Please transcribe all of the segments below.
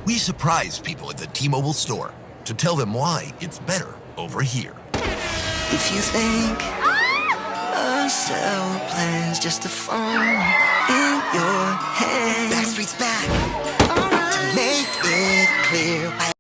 We surprise people at the T-Mobile store to tell them why it's better over here. If you think a cell plan's just a phone in your head, Backstreet's back. To make it clear why.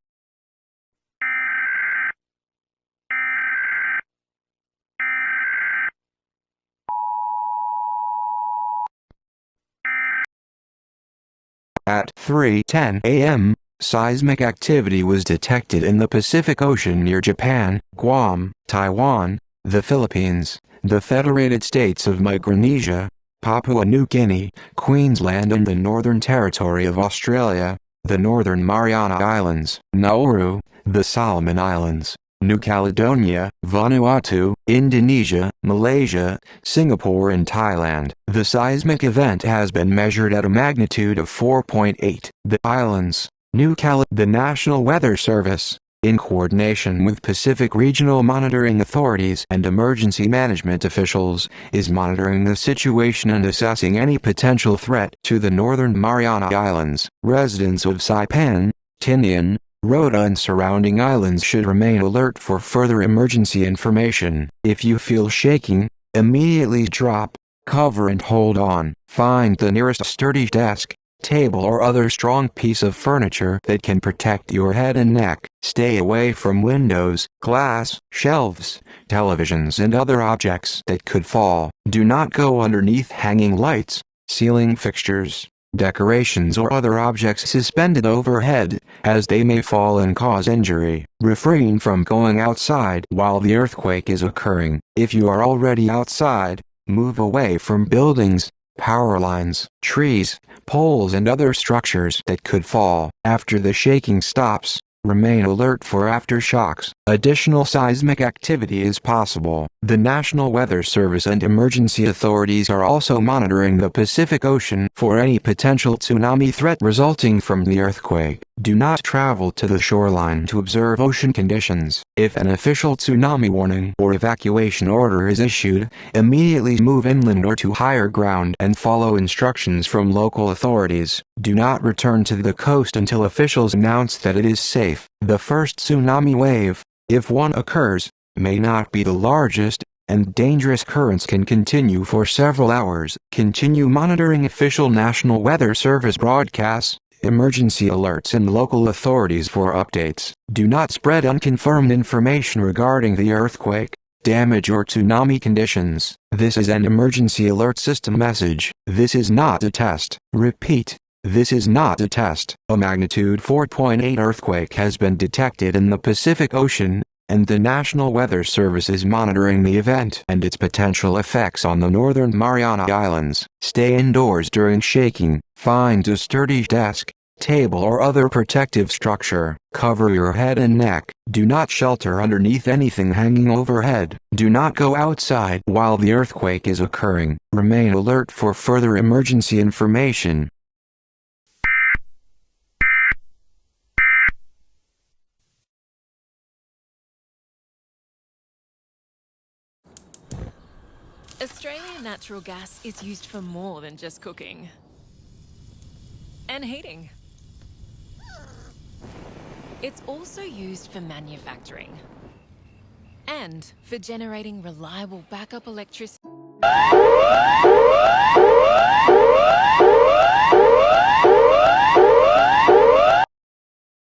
At 3:10 a.m., seismic activity was detected in the Pacific Ocean near Japan, Guam, Taiwan, the Philippines, the Federated States of Micronesia, Papua New Guinea, Queensland and the Northern Territory of Australia, the Northern Mariana Islands, Nauru, the Solomon Islands, New Caledonia, Vanuatu, Indonesia, Malaysia, Singapore and Thailand. The seismic event has been measured at a magnitude of 4.8. The islands, the National Weather Service, in coordination with Pacific Regional Monitoring Authorities and emergency management officials, is monitoring the situation and assessing any potential threat to the Northern Mariana Islands. Residents of Saipan, Tinian, Rota and surrounding islands should remain alert for further emergency information. If you feel shaking, immediately drop, cover and hold on. Find the nearest sturdy desk, table or other strong piece of furniture that can protect your head and neck. Stay away from windows, glass, shelves, televisions and other objects that could fall. Do not go underneath hanging lights, ceiling fixtures, decorations or other objects suspended overhead, as they may fall and cause injury. Refrain from going outside while the earthquake is occurring. If you are already outside, move away from buildings, power lines, trees, poles and other structures that could fall. After the shaking stops, remain alert for aftershocks. Additional seismic activity is possible. The National Weather Service and emergency authorities are also monitoring the Pacific Ocean for any potential tsunami threat resulting from the earthquake. Do not travel to the shoreline to observe ocean conditions. If an official tsunami warning or evacuation order is issued, immediately move inland or to higher ground and follow instructions from local authorities. Do not return to the coast until officials announce that it is safe. The first tsunami wave, if one occurs, may not be the largest, and dangerous currents can continue for several hours. Continue monitoring official National Weather Service broadcasts, emergency alerts and local authorities for updates. Do not spread unconfirmed information regarding the earthquake, damage or tsunami conditions. This is an emergency alert system message. This is not a test. Repeat. This is not a test. A magnitude 4.8 earthquake has been detected in the Pacific Ocean, and the National Weather Service is monitoring the event and its potential effects on the Northern Mariana Islands. Stay indoors during shaking. Find a sturdy desk, table or other protective structure. Cover your head and neck. Do not shelter underneath anything hanging overhead. Do not go outside while the earthquake is occurring. Remain alert for further emergency information. Australian natural gas is used for more than just cooking and heating. It's also used for manufacturing and for generating reliable backup electricity.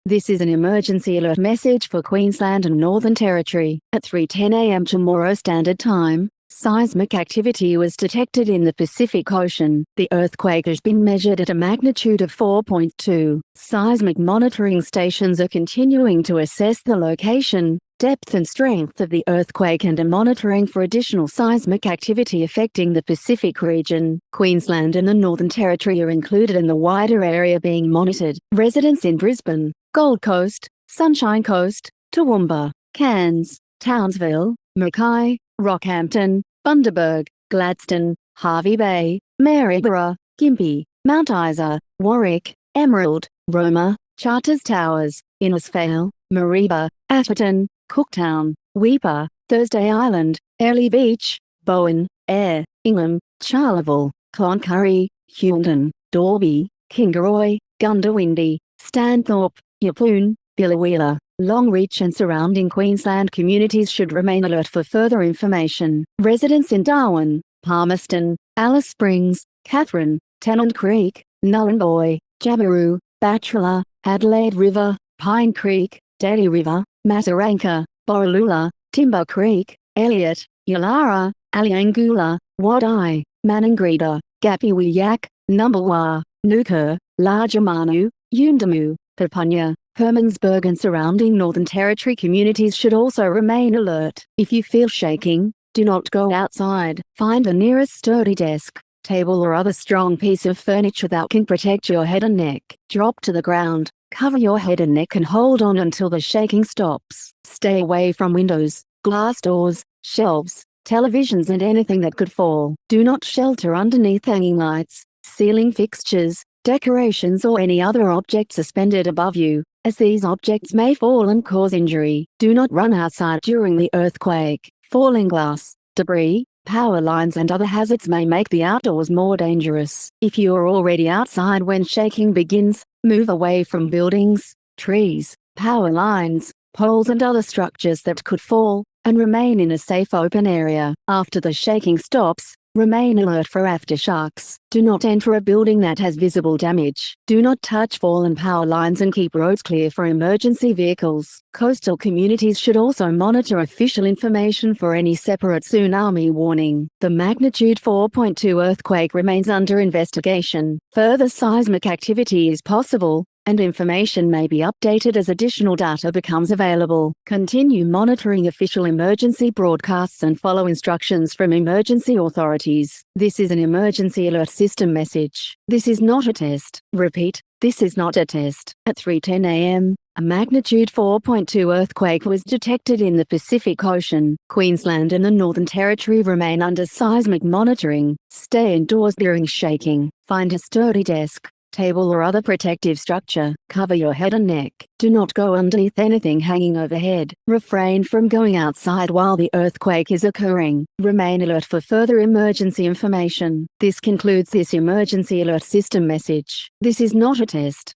This is an emergency alert message for Queensland and Northern Territory. At 3:10 a.m. tomorrow Standard Time, seismic activity was detected in the Pacific Ocean. The earthquake has been measured at a magnitude of 4.2. Seismic monitoring stations are continuing to assess the location, depth and strength of the earthquake and are monitoring for additional seismic activity affecting the Pacific region. Queensland and the Northern Territory are included in the wider area being monitored. Residents in Brisbane, Gold Coast, Sunshine Coast, Toowoomba, Cairns, Townsville, Mackay, Rockhampton, Bundaberg, Gladstone, Hervey Bay, Maryborough, Gympie, Mount Isa, Warwick, Emerald, Roma, Charters Towers, Innisfail, Mareeba, Atherton, Cooktown, Weipa, Thursday Island, Airlie Beach, Bowen, Ayr, Ingham, Charleville, Cloncurry, Hughton, Dalby, Kingaroy, Goondiwindi, Stanthorpe, Yeppoon, Biloela, Longreach and surrounding Queensland communities should remain alert for further information. Residents in Darwin, Palmerston, Alice Springs, Catherine, Tennant Creek, Nhulunbuy, Jabiru, Bachelor, Adelaide River, Pine Creek, Daly River, Mataranka, Borroloola, Timber Creek, Elliot, Yulara, Aliangula, Wadeye, Maningrida, Gapiwiyak, Numbulwar, Nukur, Largemanu, Yuendamu, Papunya, Hermannsburg and surrounding Northern Territory communities should also remain alert. If you feel shaking, do not go outside. Find the nearest sturdy desk, table or other strong piece of furniture that can protect your head and neck. Drop to the ground, cover your head and neck and hold on until the shaking stops. Stay away from windows, glass doors, shelves, televisions and anything that could fall. Do not shelter underneath hanging lights, ceiling fixtures, decorations or any other object suspended above you, as these objects may fall and cause injury. Do not run outside during the earthquake. Falling glass, debris, power lines and other hazards may make the outdoors more dangerous. If you are already outside when shaking begins, move away from buildings, trees, power lines, poles and other structures that could fall, and remain in a safe open area. After the shaking stops, remain alert for aftershocks. Do not enter a building that has visible damage. Do not touch fallen power lines and keep roads clear for emergency vehicles. Coastal communities should also monitor official information for any separate tsunami warning. The magnitude 4.2 earthquake remains under investigation. Further seismic activity is possible, and information may be updated as additional data becomes available. Continue monitoring official emergency broadcasts and follow instructions from emergency authorities. This is an emergency alert system message. This is not a test. Repeat, this is not a test. At 3:10 a.m., a magnitude 4.2 earthquake was detected in the Pacific Ocean. Queensland and the Northern Territory remain under seismic monitoring. Stay indoors during shaking. Find a sturdy desk, table or other protective structure. Cover your head and neck. Do not go underneath anything hanging overhead. Refrain from going outside while the earthquake is occurring. Remain alert for further emergency information. This concludes this emergency alert system message. This is not a test.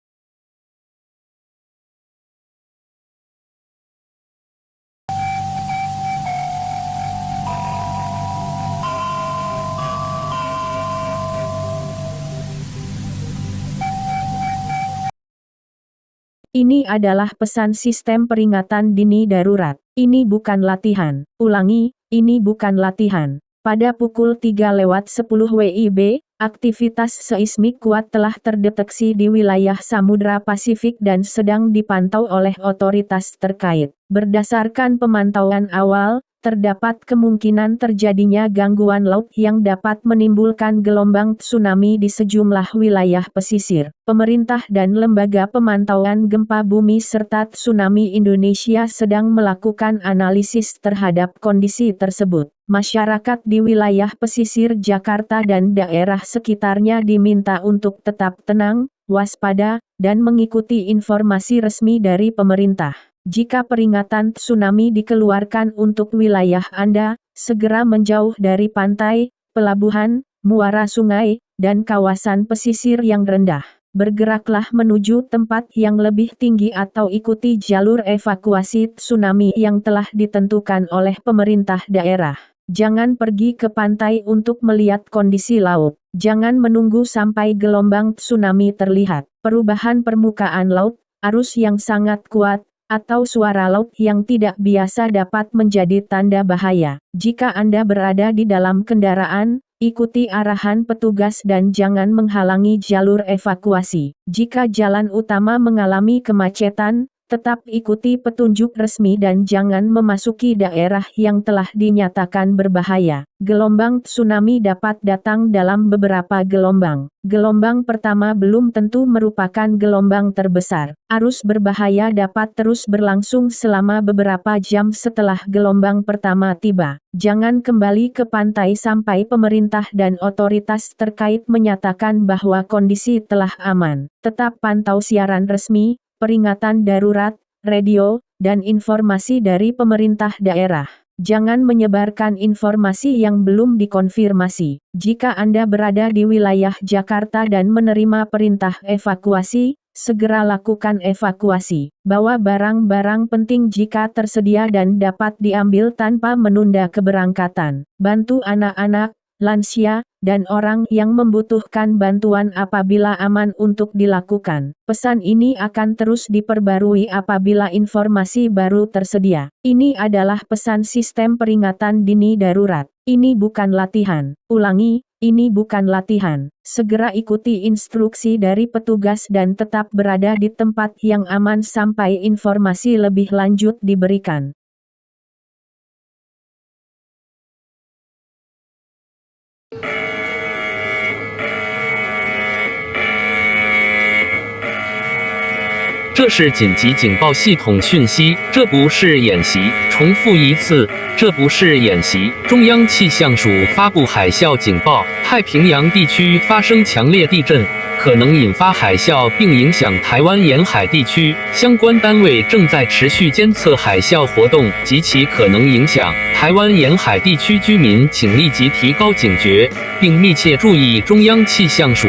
Ini adalah pesan sistem peringatan dini darurat. Ini bukan latihan. Ulangi, ini bukan latihan. Pada pukul 3:10 WIB, aktivitas seismik kuat telah terdeteksi di wilayah Samudra Pasifik dan sedang dipantau oleh otoritas terkait. Berdasarkan pemantauan awal, terdapat kemungkinan terjadinya gangguan laut yang dapat menimbulkan gelombang tsunami di sejumlah wilayah pesisir. Pemerintah dan Lembaga Pemantauan Gempa Bumi serta Tsunami Indonesia sedang melakukan analisis terhadap kondisi tersebut. Masyarakat di wilayah pesisir Jakarta dan daerah sekitarnya diminta untuk tetap tenang, waspada, dan mengikuti informasi resmi dari pemerintah. Jika peringatan tsunami dikeluarkan untuk wilayah Anda, segera menjauh dari pantai, pelabuhan, muara sungai, dan kawasan pesisir yang rendah. Bergeraklah menuju tempat yang lebih tinggi atau ikuti jalur evakuasi tsunami yang telah ditentukan oleh pemerintah daerah. Jangan pergi ke pantai untuk melihat kondisi laut. Jangan menunggu sampai gelombang tsunami terlihat. Perubahan permukaan laut, arus yang sangat kuat, atau suara laut yang tidak biasa dapat menjadi tanda bahaya. Jika Anda berada di dalam kendaraan, ikuti arahan petugas dan jangan menghalangi jalur evakuasi. Jika jalan utama mengalami kemacetan, tetap ikuti petunjuk resmi dan jangan memasuki daerah yang telah dinyatakan berbahaya. Gelombang tsunami dapat datang dalam beberapa gelombang. Gelombang pertama belum tentu merupakan gelombang terbesar. Arus berbahaya dapat terus berlangsung selama beberapa jam setelah gelombang pertama tiba. Jangan kembali ke pantai sampai pemerintah dan otoritas terkait menyatakan bahwa kondisi telah aman. Tetap pantau siaran resmi, peringatan darurat, radio, dan informasi dari pemerintah daerah. Jangan menyebarkan informasi yang belum dikonfirmasi. Jika Anda berada di wilayah Jakarta dan menerima perintah evakuasi, Segera lakukan evakuasi. Bawa barang-barang penting jika tersedia dan dapat diambil tanpa menunda keberangkatan. Bantu anak-anak, lansia, dan orang yang membutuhkan bantuan apabila aman untuk dilakukan. Pesan ini akan terus diperbarui apabila informasi baru tersedia. Ini adalah pesan sistem peringatan dini darurat. Ini bukan latihan. Ulangi, ini bukan latihan. Segera ikuti instruksi dari petugas dan tetap berada di tempat yang aman sampai informasi lebih lanjut diberikan. "这是紧急警报系统讯息，这不是演习。重复一次，这不是演习。中央气象署发布海啸警报，太平洋地区发生强烈地震，可能引发海啸并影响台湾沿海地区。相关单位正在持续监测海啸活动及其可能影响。台湾沿海地区居民请立即提高警觉，并密切注意中央气象署、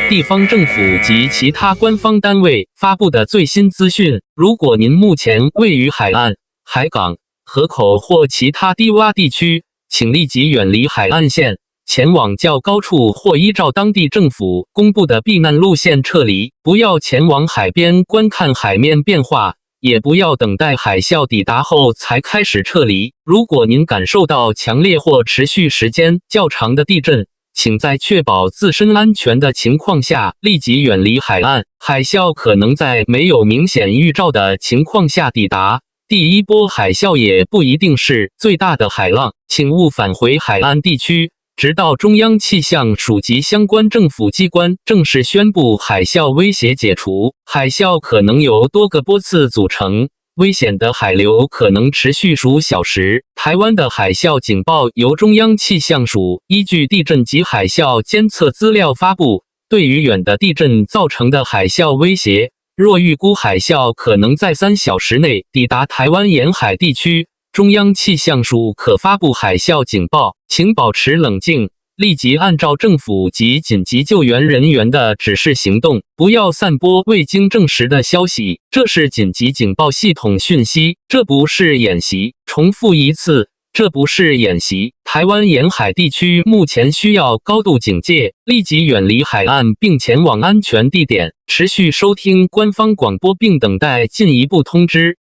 地方政府及其他官方单位发布的最新资讯。如果您目前位于海岸、海港、河口或其他低洼地区，请立即远离海岸线，前往较高处或依照当地政府公布的避难路线撤离。不要前往海边观看海面变化，也不要等待海啸抵达后才开始撤离。如果您感受到强烈或持续时间较长的地震，请在确保自身安全的情况下立即远离海岸。海啸可能在没有明显预兆的情况下抵达。第一波海啸也不一定是最大的海浪，请勿返回海岸地区，直到中央气象署及相关政府机关正式宣布海啸威胁解除。海啸可能由多个波次组成，危险的海流可能持续数小时。台湾的海啸警报由中央气象署依据地震及海啸监测资料发布。对于远的地震造成的海啸威胁，若预估海啸可能在3小时内抵达台湾沿海地区，中央气象署可发布海啸警报。请保持冷静，立即按照政府及紧急救援人员的指示行动，不要散播未经证实的消息。这是紧急警报系统讯息，这不是演习。重复一次，这不是演习。台湾沿海地区目前需要高度警戒，立即远离海岸并前往安全地点，持续收听官方广播并等待进一步通知。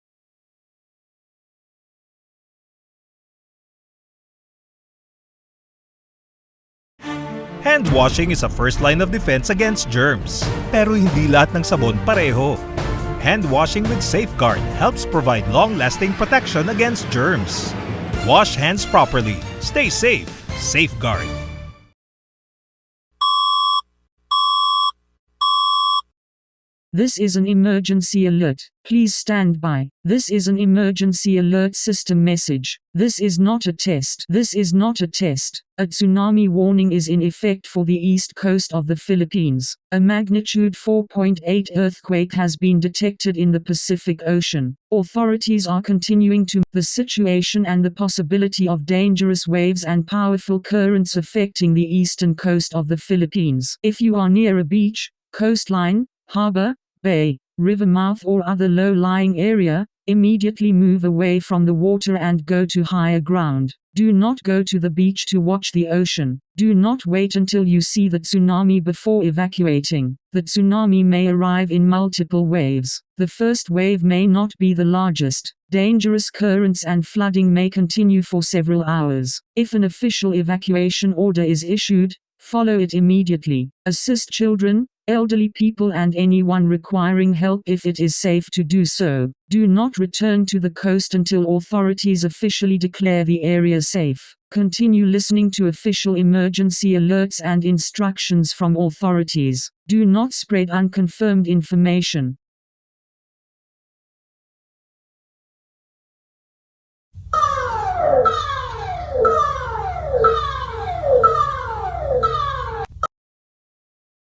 Hand washing is a first line of defense against germs. Pero hindi lahat ng sabon pareho. Hand washing with Safeguard helps provide long-lasting protection against germs. Wash hands properly. Stay safe. Safeguard. This is an emergency alert. Please stand by. This is an emergency alert system message. This is not a test. This is not a test. A tsunami warning is in effect for the east coast of the Philippines. A magnitude 4.8 earthquake has been detected in the Pacific Ocean. Authorities are continuing to monitor the situation and the possibility of dangerous waves and powerful currents affecting the eastern coast of the Philippines. If you are near a beach, coastline, harbor, bay, river mouth or other low-lying area, immediately move away from the water and go to higher ground. Do not go to the beach to watch the ocean. Do not wait until you see the tsunami before evacuating. The tsunami may arrive in multiple waves. The first wave may not be the largest. Dangerous currents and flooding may continue for several hours. If an official evacuation order is issued, follow it immediately. Assist children, elderly people and anyone requiring help if it is safe to do so. Do not return to the coast until authorities officially declare the area safe. Continue listening to official emergency alerts and instructions from authorities. Do not spread unconfirmed information.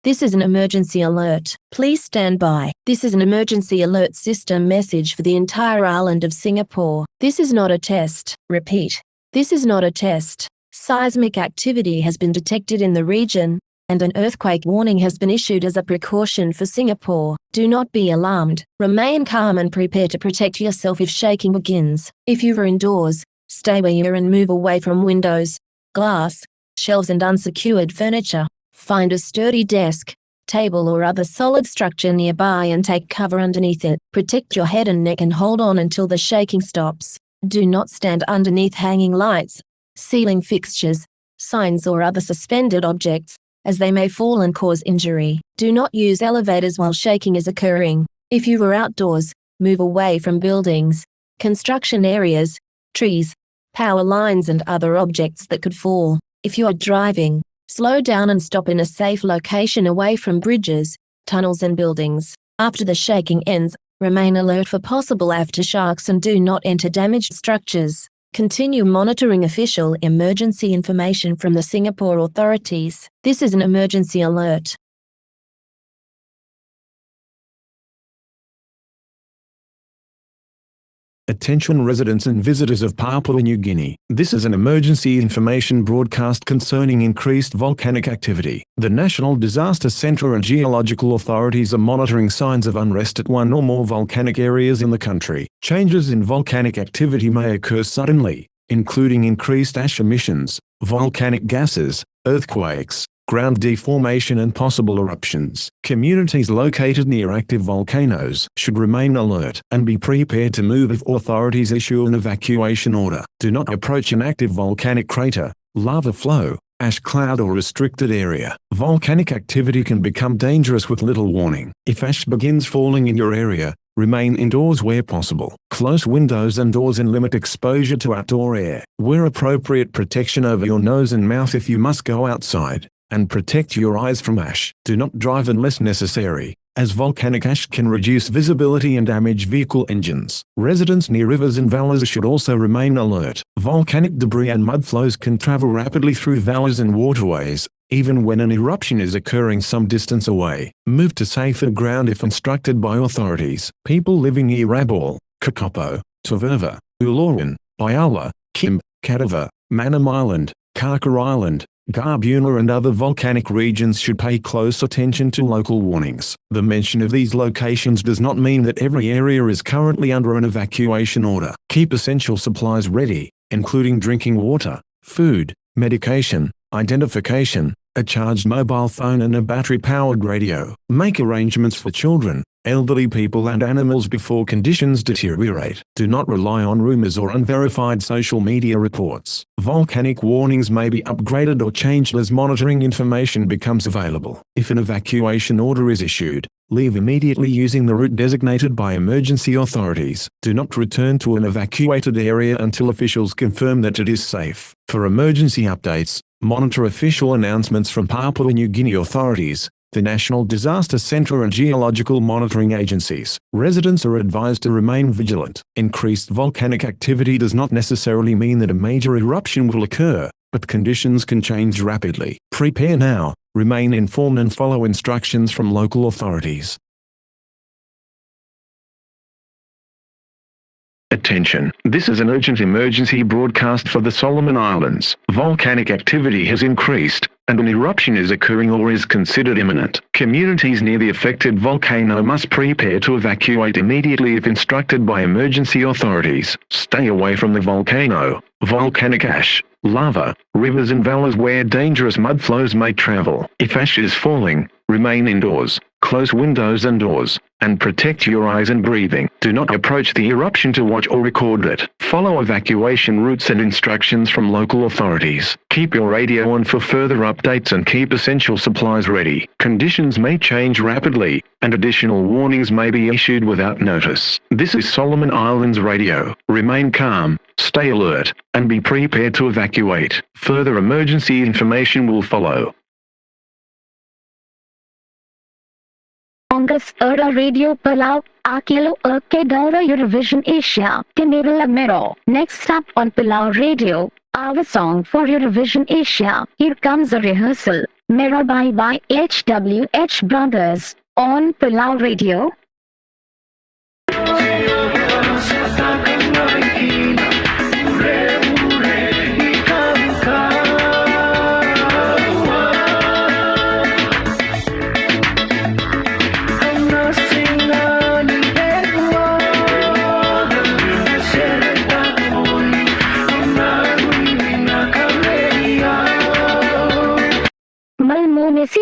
This is an emergency alert. Please stand by. This is an emergency alert system message for the entire island of Singapore. This is not a test. Repeat. This is not a test. Seismic activity has been detected in the region. and an earthquake warning has been issued as a precaution for Singapore. Do not be alarmed. Remain calm and prepare to protect yourself if shaking begins. If you are indoors, stay where you are and move away from windows, glass, shelves and unsecured furniture. Find a sturdy desk, table or other solid structure nearby and take cover underneath it. Protect your head and neck and hold on until the shaking stops. Do not stand underneath hanging lights, ceiling fixtures, signs or other suspended objects, as they may fall and cause injury. Do not use elevators while shaking is occurring. If you are outdoors, move away from buildings, construction areas, trees, power lines and other objects that could fall. If you are driving, slow down and stop in a safe location away from bridges, tunnels and buildings. After the shaking ends, remain alert for possible aftershocks and do not enter damaged structures. Continue monitoring official emergency information from the Singapore authorities. This is an emergency alert. Attention residents and visitors of Papua New Guinea. This is an emergency information broadcast concerning increased volcanic activity. The National Disaster Centre and geological authorities are monitoring signs of unrest at one or more volcanic areas in the country. Changes in volcanic activity may occur suddenly, including increased ash emissions, volcanic gases, earthquakes, ground deformation and possible eruptions. Communities located near active volcanoes should remain alert and be prepared to move if authorities issue an evacuation order. Do not approach an active volcanic crater, lava flow, ash cloud or restricted area. Volcanic activity can become dangerous with little warning. If ash begins falling in your area, remain indoors where possible. Close windows and doors and limit exposure to outdoor air. Wear appropriate protection over your nose and mouth if you must go outside, and protect your eyes from ash. Do not drive unless necessary, as volcanic ash can reduce visibility and damage vehicle engines. Residents near rivers and valleys should also remain alert. Volcanic debris and mud flows can travel rapidly through valleys and waterways, even when an eruption is occurring some distance away. Move to safer ground if instructed by authorities. People living near Rabaul, Kokopo, Taverva, Uluran, Biala, Kim, Katava, Manam Island, Kaka Island, Garbuna and other volcanic regions should pay close attention to local warnings. The mention of these locations does not mean that every area is currently under an evacuation order. Keep essential supplies ready, including drinking water, food, medication, identification, a charged mobile phone and a battery-powered radio. Make arrangements for children, elderly people and animals before conditions deteriorate. Do not rely on rumors or unverified social media reports. Volcanic warnings may be upgraded or changed as monitoring information becomes available. If an evacuation order is issued, leave immediately using the route designated by emergency authorities. Do not return to an evacuated area until officials confirm that it is safe. For emergency updates, monitor official announcements from Papua New Guinea authorities, the National Disaster Centre and geological monitoring agencies. Residents are advised to remain vigilant. Increased volcanic activity does not necessarily mean that a major eruption will occur, but conditions can change rapidly. Prepare now, remain informed and follow instructions from local authorities. Attention, this is an urgent emergency broadcast for the Solomon Islands. Volcanic activity has increased, and an eruption is occurring or is considered imminent. Communities near the affected volcano must prepare to evacuate immediately if instructed by emergency authorities. Stay away from the volcano, volcanic ash, lava, rivers and valleys where dangerous mud flows may travel. If ash is falling, remain indoors, close windows and doors, and protect your eyes and breathing. Do not approach the eruption to watch or record it. Follow evacuation routes and instructions from local authorities. Keep your radio on for further updates and keep essential supplies ready. Conditions may change rapidly, and additional warnings may be issued without notice. This is Solomon Islands Radio. Remain calm, stay alert, and be prepared to evacuate. Further emergency information will follow. Congress era Radio Palau, Akilo Daura Eurovision Asia, Kinirala Mero. Next up on Palau Radio, our song for Eurovision Asia. Here comes a rehearsal. Mero by HWH Brothers, on Palau Radio.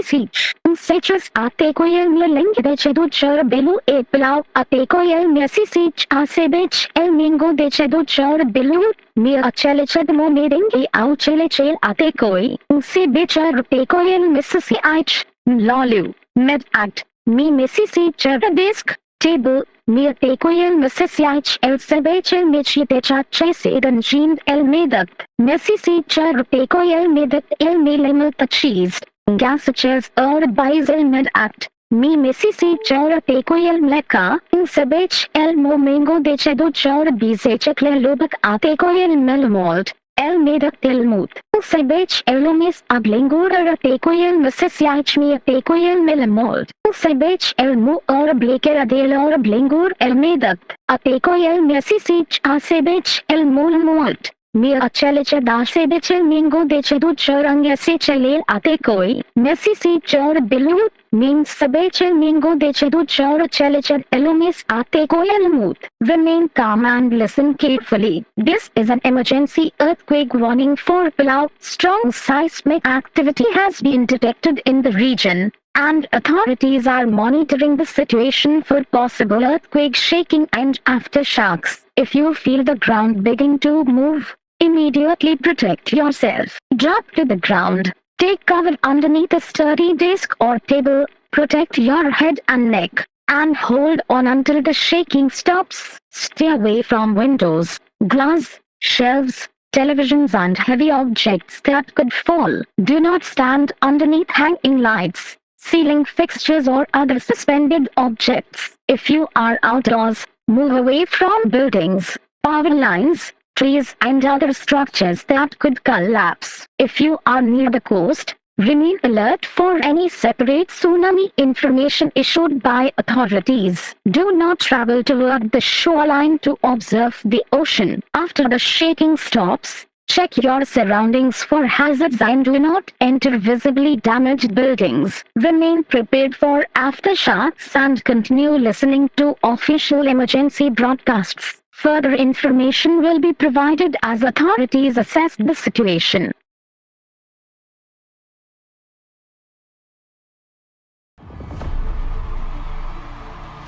Messi Sechus Atecoel Meling de Cheduchur Belu E Pilau Atecoel Messi Asebech El Mingo de Cheduchur Belu Mir Achelechad Mo Medingi Auchelechel Atekoi Se Becher Tecoel Mississippi Lolu Med Act Me Mississippi Disk Table Mir Tecoel Mississippi El Sebechel Michitecha Chesedan Jean El Medat Mississippi Tecoel Medat El Melemel Cheese Gasachers Bizel Med Act Me Mississippi Tecoel Mleka In Sebech El Momengo de Cheduchur Bizechekle Lubak Atecoel Melmold El Medak Telmut Sebech Elomis Ablingur Tecoel Mississippi Me Tecoel Melmold Sebech El Mu Blaker Adel Blingur El Medak Atecoel Mississippi Asebech El Mulmold Mir Achelecha Dasebechel Mingo de Cheduchur Angesechelel Atekoi Mississippi Bilut means Sabechel Mingo de Cheduchur Chelecha Elomis Atekoel Mut. Remain calm and listen carefully. This is an emergency earthquake warning for Palau. Strong seismic activity has been detected in the region, and authorities are monitoring the situation for possible earthquake shaking and aftershocks. If you feel the ground begin to move, immediately protect yourself. Drop to the ground. Take cover underneath a sturdy desk or table. Protect your head and neck, and hold on until the shaking stops. Stay away from windows, glass, shelves, televisions and heavy objects that could fall. Do not stand underneath hanging lights, ceiling fixtures or other suspended objects. If you are outdoors, move away from buildings, power lines, trees and other structures that could collapse. If you are near the coast, remain alert for any separate tsunami information issued by authorities. Do not travel toward the shoreline to observe the ocean. After the shaking stops, check your surroundings for hazards and do not enter visibly damaged buildings. Remain prepared for aftershocks and continue listening to official emergency broadcasts. Further information will be provided as authorities assess the situation.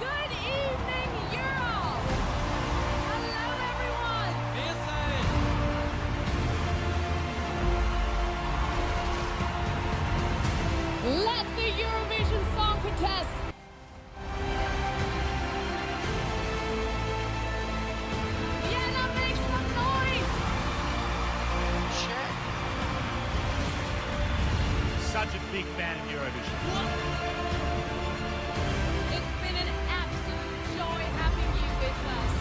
Good evening, Europe! Hello, everyone! Let the Eurovision Song Contest such a big fan of Eurovision. It's been an absolute joy having you with us.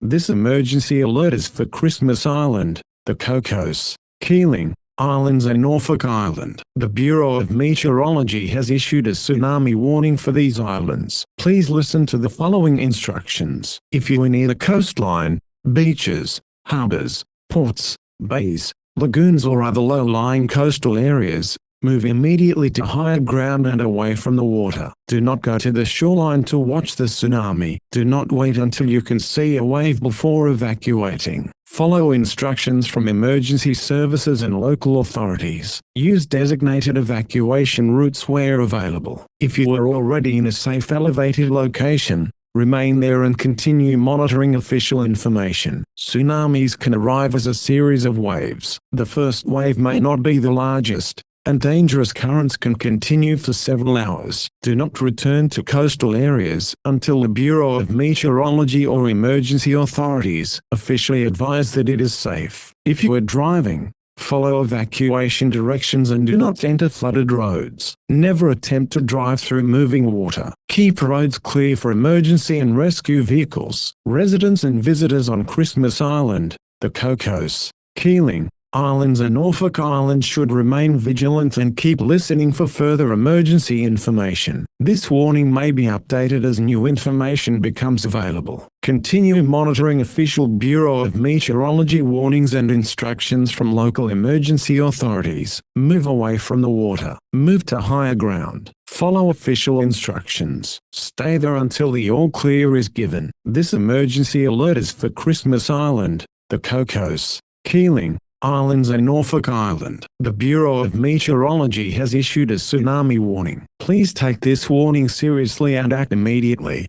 This emergency alert is for Christmas Island, the Cocos, Keeling Islands and Norfolk Island. The Bureau of Meteorology has issued a tsunami warning for these islands. Please listen to the following instructions. If you are near the coastline, beaches, harbors, ports, bays, lagoons or other low-lying coastal areas, move immediately to higher ground and away from the water. Do not go to the shoreline to watch the tsunami. Do not wait until you can see a wave before evacuating. Follow instructions from emergency services and local authorities. Use designated evacuation routes where available. If you are already in a safe elevated location, remain there and continue monitoring official information. Tsunamis can arrive as a series of waves. The first wave may not be the largest, and dangerous currents can continue for several hours. Do not return to coastal areas until the Bureau of Meteorology or emergency authorities officially advise that it is safe. If you are driving, follow evacuation directions and do not enter flooded roads. Never attempt to drive through moving water. Keep roads clear for emergency and rescue vehicles. Residents and visitors on Christmas Island, the Cocos, Keeling Islands and Norfolk Island should remain vigilant and keep listening for further emergency information. This warning may be updated as new information becomes available. Continue monitoring official Bureau of Meteorology warnings and instructions from local emergency authorities. Move away from the water. Move to higher ground. Follow official instructions. Stay there until the all clear is given. This emergency alert is for Christmas Island, the Cocos, Keeling Islands and Norfolk Island. The Bureau of Meteorology has issued a tsunami warning. Please take this warning seriously and act immediately.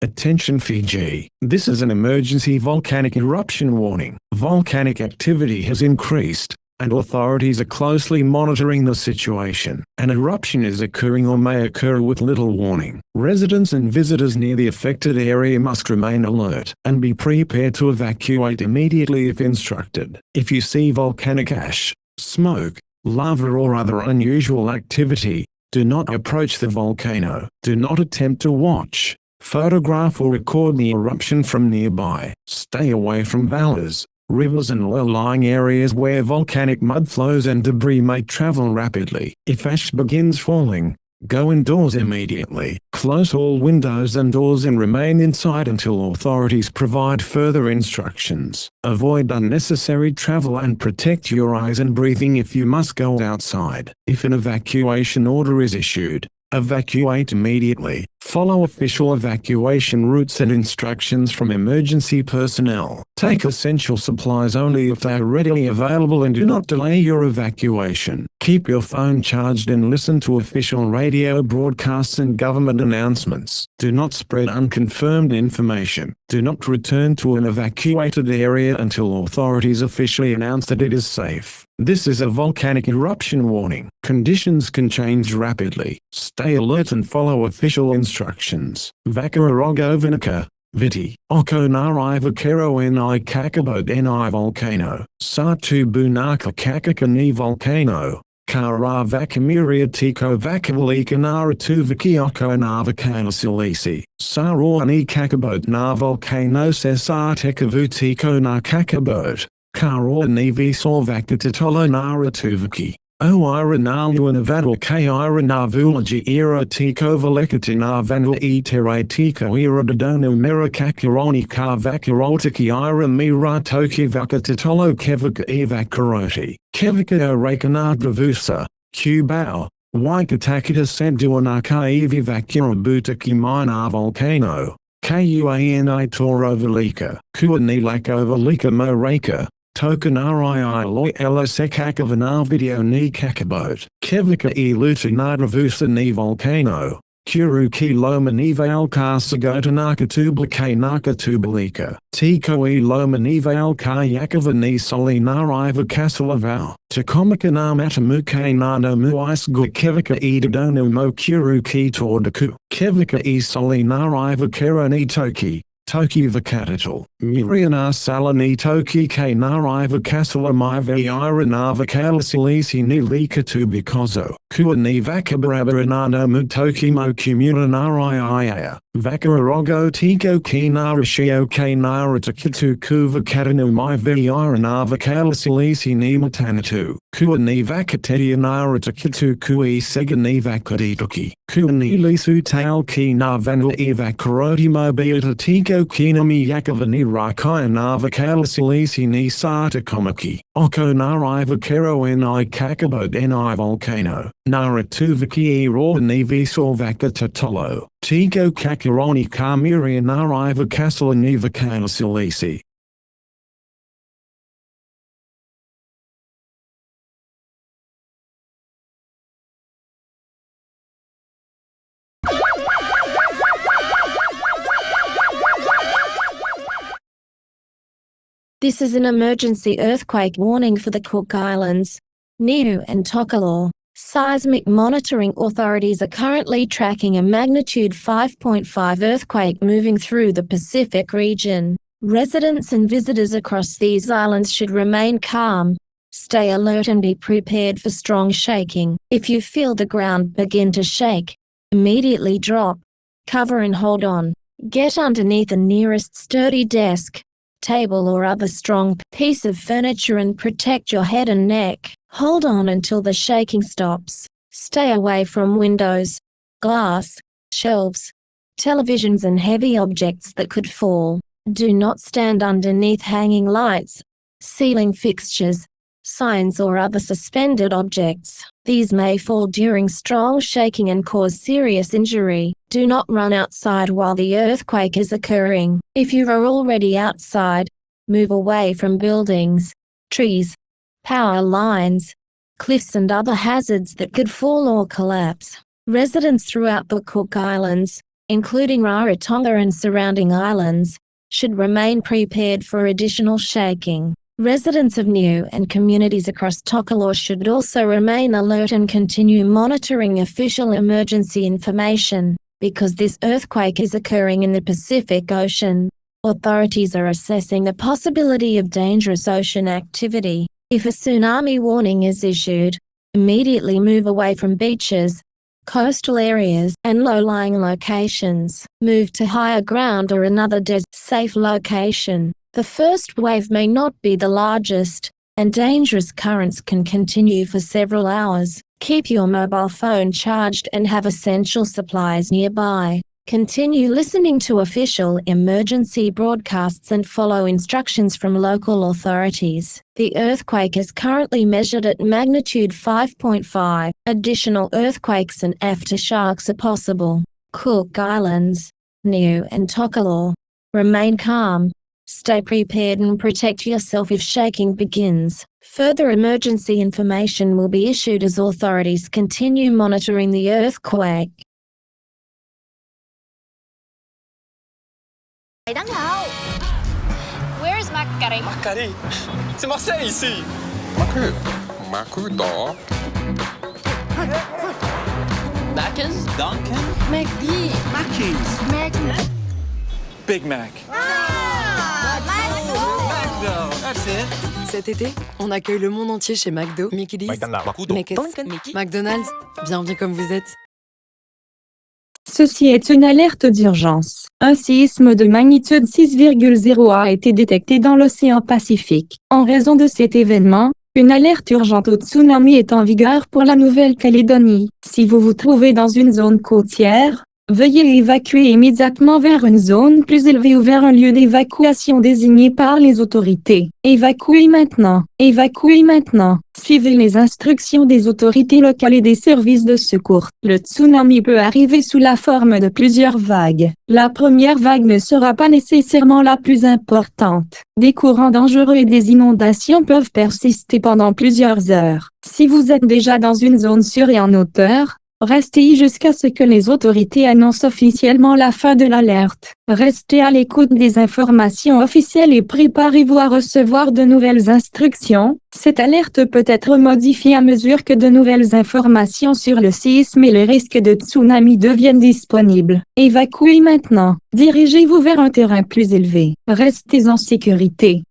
Attention Fiji. This is an emergency volcanic eruption warning. Volcanic activity has increased, and authorities are closely monitoring the situation. An eruption is occurring or may occur with little warning. Residents and visitors near the affected area must remain alert and be prepared to evacuate immediately if instructed. If you see volcanic ash, smoke, lava or other unusual activity, do not approach the volcano. Do not attempt to watch, photograph or record the eruption from nearby. Stay away from valleys, rivers and low-lying areas where volcanic mud flows and debris may travel rapidly. If ash begins falling, go indoors immediately. Close all windows and doors and remain inside until authorities provide further instructions. Avoid unnecessary travel and protect your eyes and breathing if you must go outside. If an evacuation order is issued, evacuate immediately. Follow official evacuation routes and instructions from emergency personnel. Take essential supplies only if they are readily available and do not delay your evacuation. Keep your phone charged and listen to official radio broadcasts and government announcements. Do not spread unconfirmed information. Do not return to an evacuated area until authorities officially announce that it is safe. This is a volcanic eruption warning. Conditions can change rapidly. Stay alert and follow official instructions. Vakararogovinica, Viti, Okonari Vakero ni Kakabot ni Volcano, Satu Bunaka Kakakani Volcano, Kara Vakamiria Tiko Vakavalika Nara Tuvaki Okonava Kanasilisi, Sarani Kakabot na Volcano Sesar Tekavu Tiko na Kakabot, Kara Nivi Solvakatatolo Nara Tuvaki. O ira nalu navadal k ira navulaji era tiko valekati navanal e tere tiko era dodono mera kakironi ka vakarotiki ira mira toki vakatitolo kevika evakaroti. Kevika orekana bravusa, kubao, waikatakita seduanaka evi vakirabutaki mina volcano, kuani toro valika, kuani lakovalika moreka. Tokanari loy ela sekakavana video ni kakabot. Kevika e lutinadavusa ni volcano. Kuru ki loma niva alkasagota nakatubla ke nakatubalika. Tiko e loma niva alkayakava ni soli nariva kasalavao. Takomika na matamuke nano muisgu kevika e dodono mo kuru ki tordaku. Kevika e soli nariva kero ni toki. Toki vakatatal, Muriana salani toki ke nariva kasala mive ira nava kalasilisi ni lika tu bikozo. Kua ni vakabarabara mutoki mo kumura nariia. Vakararogo tiko ki narishio ke naratakitu kuva katanu mive ira nava kalasilisi ni matanatu. Kua ni vakatetia naratakitu kui sega ni vakaditoki. Kua ni lisu tail ki navanal evakaroti mobiata tiko kinami yakavani rakaya navakalasilisi ni satakomaki. Oko nariva kero ni kakabot ni volcano. Naratuvaki e raw ni visorvaka tatolo. Tiko kakironi kamiria nariva kasala ni vakalasilisi. This is an emergency earthquake warning for the Cook Islands, Niue and Tokelau. Seismic monitoring authorities are currently tracking a magnitude 5.5 earthquake moving through the Pacific region. Residents and visitors across these islands should remain calm, stay alert and be prepared for strong shaking. If you feel the ground begin to shake, immediately drop, cover and hold on. Get underneath the nearest sturdy desk, table or other strong piece of furniture and protect your head and neck. Hold on until the shaking stops. Stay away from windows, glass, shelves, televisions and heavy objects that could fall. Do not stand underneath hanging lights, ceiling fixtures, signs or other suspended objects. These may fall during strong shaking and cause serious injury. Do not run outside while the earthquake is occurring. If you are already outside, move away from buildings, trees, power lines, cliffs and other hazards that could fall or collapse. Residents throughout the Cook Islands, including Rarotonga and surrounding islands, should remain prepared for additional shaking. Residents of Niue and communities across Tokelau should also remain alert and continue monitoring official emergency information. Because this earthquake is occurring in the Pacific Ocean, authorities are assessing the possibility of dangerous ocean activity. If a tsunami warning is issued, immediately move away from beaches, coastal areas, and low-lying locations. Move to higher ground or another safe location. The first wave may not be the largest, and dangerous currents can continue for several hours. Keep your mobile phone charged and have essential supplies nearby. Continue listening to official emergency broadcasts and follow instructions from local authorities. The earthquake is currently measured at magnitude 5.5. Additional earthquakes and aftershocks are possible. Cook Islands, Niue and Tokelau. Remain calm. Stay prepared and protect yourself if shaking begins. Further emergency information will be issued as authorities continue monitoring the earthquake. Where's Macari? Macari? C'est Marseille ici. Macru d'or. Macca's? Duncan? McD. Mackey's. Mac. Big Mac. McDo. That's it. Cet été, on accueille le monde entier chez McDo, Mickey D's, McDonald's. Bienvenue comme vous êtes. Ceci est une alerte d'urgence. Un séisme de magnitude 6,0 a été détecté dans l'océan Pacifique. En raison de cet événement, une alerte urgente au tsunami est en vigueur pour la Nouvelle-Calédonie. Si vous vous trouvez dans une zone côtière, veuillez évacuer immédiatement vers une zone plus élevée ou vers un lieu d'évacuation désigné par les autorités. Évacuez maintenant. Évacuez maintenant. Suivez les instructions des autorités locales et des services de secours. Le tsunami peut arriver sous la forme de plusieurs vagues. La première vague ne sera pas nécessairement la plus importante. Des courants dangereux et des inondations peuvent persister pendant plusieurs heures. Si vous êtes déjà dans une zone sûre et en hauteur, restez jusqu'à ce que les autorités annoncent officiellement la fin de l'alerte. Restez à l'écoute des informations officielles et préparez-vous à recevoir de nouvelles instructions. Cette alerte peut être modifiée à mesure que de nouvelles informations sur le séisme et le risque de tsunami deviennent disponibles. Évacuez maintenant. Dirigez-vous vers un terrain plus élevé. Restez en sécurité.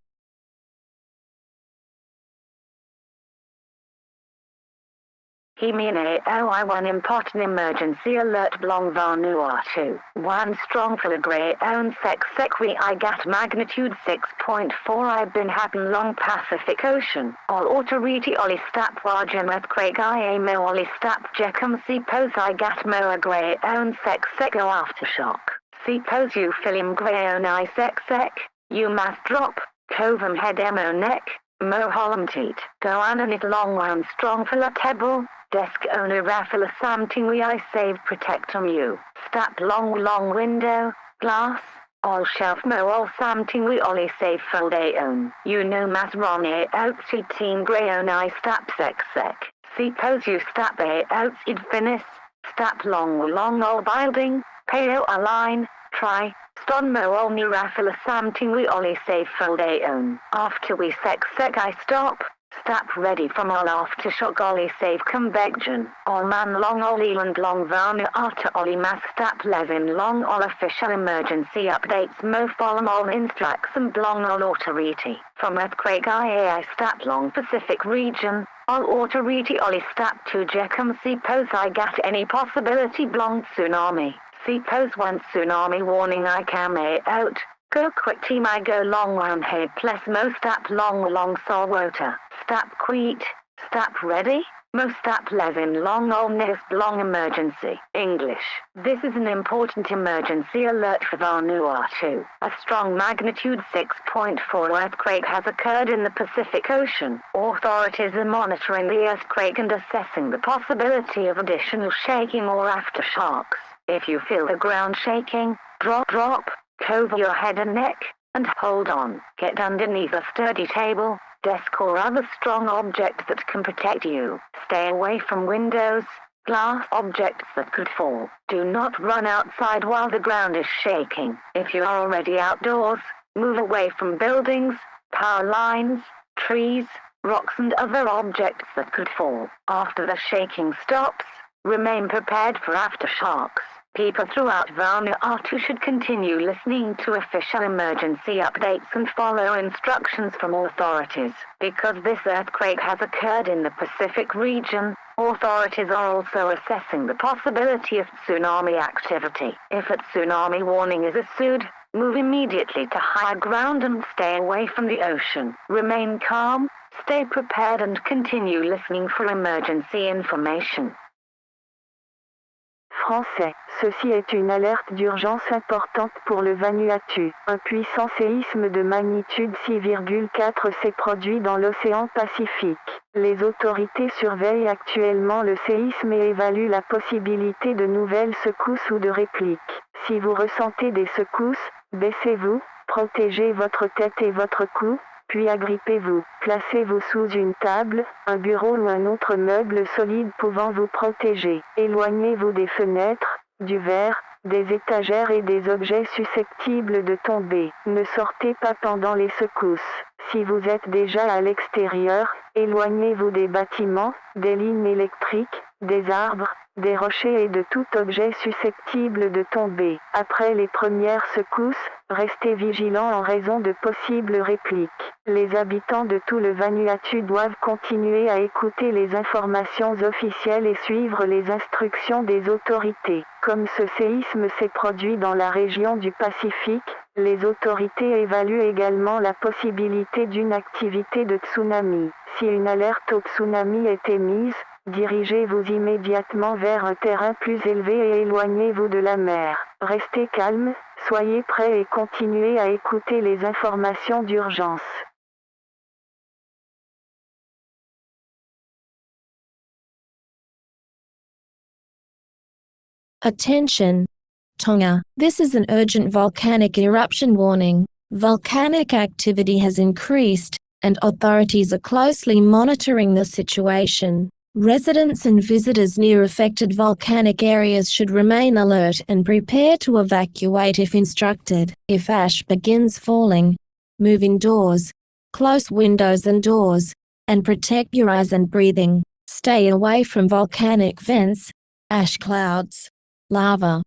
Himine OI1 important emergency alert Blong Vanuatu. 1 strong grey own sequi I gat magnitude 6.4 I've been happen long Pacific Ocean. All autoriti oli stap wajem earthquake I mo oli stap jecum si pose I gat moa grey own seco aftershock. Si pose you film grey own I sec. You must drop. Covum head emo neck. Mo holum teat. Go ananit long round strong for la table. Desk owner Raffala something we I save protect you. Stap long window, glass, all shelf mo all something we ollie save fold a own. You know mas ron a outs teen grey own I stap sec. See pose you stap a outs id finis. Stap long all building, peo a line, try. Ston mo all ni Raffala something we ollie save fold a own. After we sec I stop. Stap ready from all aftershock ollie save convection. All man long all eland long varnu after ollie mass stap levin long all official emergency updates mo follow all instructs and blong all autoriti. From earthquake EAS stap long Pacific region. All autoriti ollie stap to jecum si pose I gat any possibility blong tsunami. Si pose one tsunami warning I can out. Go quick team I go long round head plus mo stap long sol water. Stap queet. Stap ready? Most aptly in long honest long emergency. English. This is an important emergency alert for Vanuatu. A strong magnitude 6.4 earthquake has occurred in the Pacific Ocean. Authorities are monitoring the earthquake and assessing the possibility of additional shaking or aftershocks. If you feel the ground shaking, drop, cover your head and neck, and hold on. Get underneath a sturdy table, desk or other strong object that can protect you. Stay away from windows, glass objects that could fall. Do not run outside while the ground is shaking. If you are already outdoors, move away from buildings, power lines, trees, rocks and other objects that could fall. After the shaking stops, remain prepared for aftershocks. People throughout Vanuatu should continue listening to official emergency updates and follow instructions from authorities. Because this earthquake has occurred in the Pacific region, authorities are also assessing the possibility of tsunami activity. If a tsunami warning is issued, move immediately to higher ground and stay away from the ocean. Remain calm, stay prepared and continue listening for emergency information. Français. Ceci est une alerte d'urgence importante pour le Vanuatu. Un puissant séisme de magnitude 6,4 s'est produit dans l'océan Pacifique. Les autorités surveillent actuellement le séisme et évaluent la possibilité de nouvelles secousses ou de répliques. Si vous ressentez des secousses, baissez-vous, protégez votre tête et votre cou, puis agrippez-vous. Placez-vous sous une table, un bureau ou un autre meuble solide pouvant vous protéger. Éloignez-vous des fenêtres, du verre, des étagères et des objets susceptibles de tomber. Ne sortez pas pendant les secousses. Si vous êtes déjà à l'extérieur, éloignez-vous des bâtiments, des lignes électriques, des arbres, des rochers et de tout objet susceptible de tomber. Après les premières secousses, restez vigilants en raison de possibles répliques. Les habitants de tout le Vanuatu doivent continuer à écouter les informations officielles et suivre les instructions des autorités. Comme ce séisme s'est produit dans la région du Pacifique, les autorités évaluent également la possibilité d'une activité de tsunami. Si une alerte au tsunami est émise, dirigez-vous immédiatement vers un terrain plus élevé et éloignez-vous de la mer. Restez calme, soyez prêts et continuez à écouter les informations d'urgence. Attention! Tonga. This is an urgent volcanic eruption warning. Volcanic activity has increased, and authorities are closely monitoring the situation. Residents and visitors near affected volcanic areas should remain alert and prepare to evacuate if instructed. If ash begins falling, move indoors, close windows and doors, and protect your eyes and breathing. Stay away from volcanic vents, ash clouds, lava,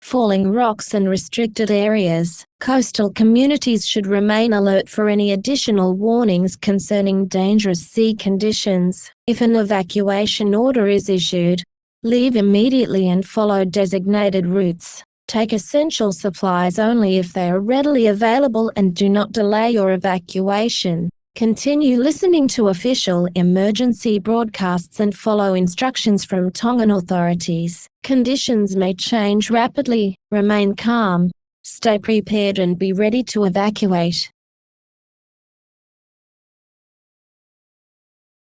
falling rocks and restricted areas. Coastal communities should remain alert for any additional warnings concerning dangerous sea conditions. If an evacuation order is issued, leave immediately and follow designated routes. Take essential supplies only if they are readily available and do not delay your evacuation. Continue listening to official emergency broadcasts and follow instructions from Tongan authorities. Conditions may change rapidly. Remain calm, stay prepared and be ready to evacuate.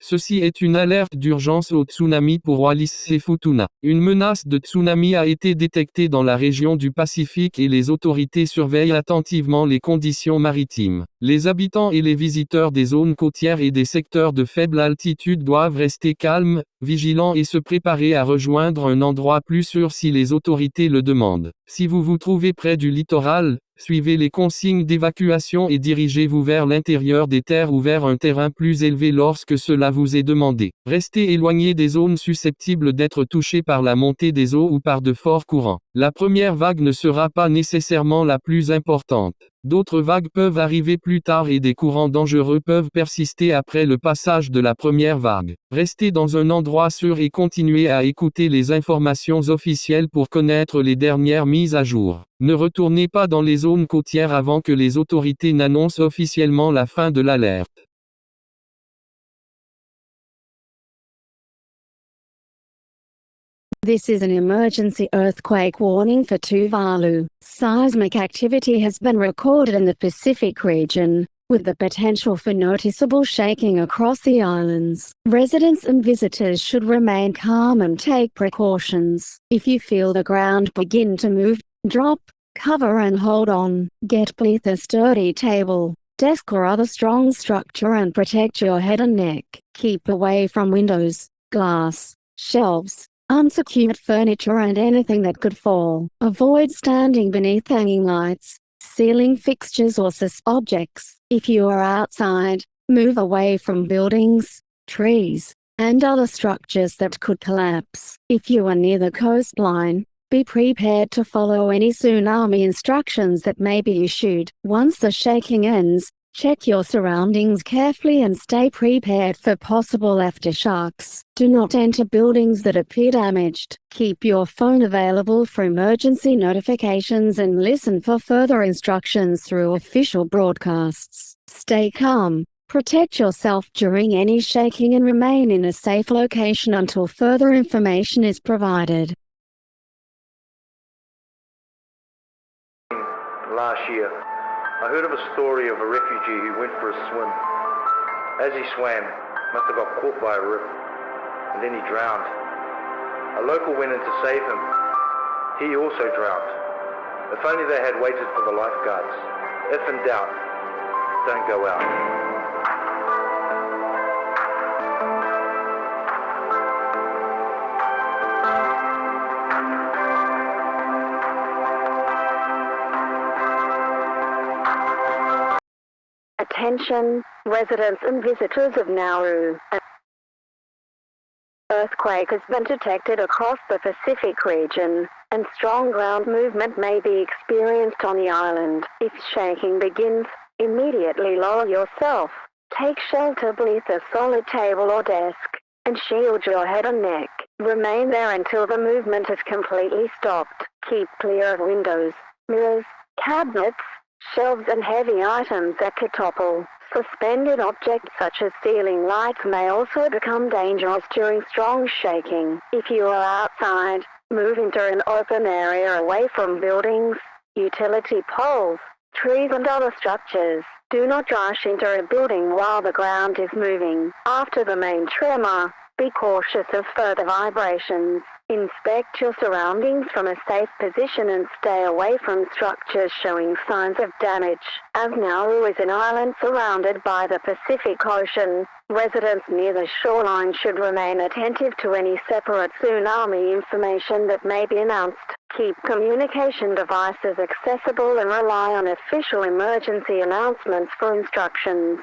Ceci est une alerte d'urgence au tsunami pour Wallis-et-Futuna. Une menace de tsunami a été détectée dans la région du Pacifique et les autorités surveillent attentivement les conditions maritimes. Les habitants et les visiteurs des zones côtières et des secteurs de faible altitude doivent rester calmes, vigilants et se préparer à rejoindre un endroit plus sûr si les autorités le demandent. Si vous vous trouvez près du littoral, suivez les consignes d'évacuation et dirigez-vous vers l'intérieur des terres ou vers un terrain plus élevé lorsque cela vous est demandé. Restez éloigné des zones susceptibles d'être touchées par la montée des eaux ou par de forts courants. La première vague ne sera pas nécessairement la plus importante. D'autres vagues peuvent arriver plus tard et des courants dangereux peuvent persister après le passage de la première vague. Restez dans un endroit sûr et continuez à écouter les informations officielles pour connaître les dernières mises à jour. Ne retournez pas dans les zones côtières avant que les autorités n'annoncent officiellement la fin de l'alerte. This is an emergency earthquake warning for Tuvalu. Seismic activity has been recorded in the Pacific region, with the potential for noticeable shaking across the islands. Residents and visitors should remain calm and take precautions. If you feel the ground begin to move, drop, cover and hold on. Get beneath a sturdy table, desk or other strong structure and protect your head and neck. Keep away from windows, glass, shelves, unsecured furniture and anything that could fall. Avoid standing beneath hanging lights, ceiling fixtures or objects. If you are outside, move away from buildings, trees, and other structures that could collapse. If you are near the coastline, be prepared to follow any tsunami instructions that may be issued. Once the shaking ends, check your surroundings carefully and stay prepared for possible aftershocks. Do not enter buildings that appear damaged. Keep your phone available for emergency notifications and listen for further instructions through official broadcasts. Stay calm, protect yourself during any shaking and remain in a safe location until further information is provided. Last year, I heard of a story of a refugee who went for a swim. As he swam, must have got caught by a rip, and then he drowned. A local went in to save him. He also drowned. If only they had waited for the lifeguards. If in doubt, don't go out. Attention, residents and visitors of Nauru. An earthquake has been detected across the Pacific region, and strong ground movement may be experienced on the island. If shaking begins, immediately lower yourself. Take shelter beneath a solid table or desk, and shield your head and neck. Remain there until the movement is completely stopped. Keep clear of windows, mirrors, cabinets, shelves and heavy items that could topple. Suspended objects such as ceiling lights may also become dangerous during strong shaking. If you are outside, move into an open area away from buildings, utility poles, trees and other structures. Do not rush into a building while the ground is moving. After the main tremor, be cautious of further vibrations. Inspect your surroundings from a safe position and stay away from structures showing signs of damage. As Nauru is an island surrounded by the Pacific Ocean, residents near the shoreline should remain attentive to any separate tsunami information that may be announced. Keep communication devices accessible and rely on official emergency announcements for instructions.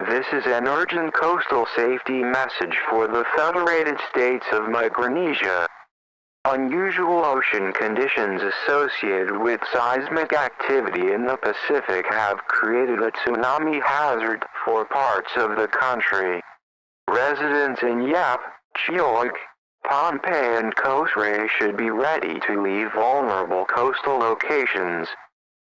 This is an urgent coastal safety message for the Federated States of Micronesia. Unusual ocean conditions associated with seismic activity in the Pacific have created a tsunami hazard for parts of the country. Residents in Yap, Chioik, Pohnpei and Coast Ray should be ready to leave vulnerable coastal locations.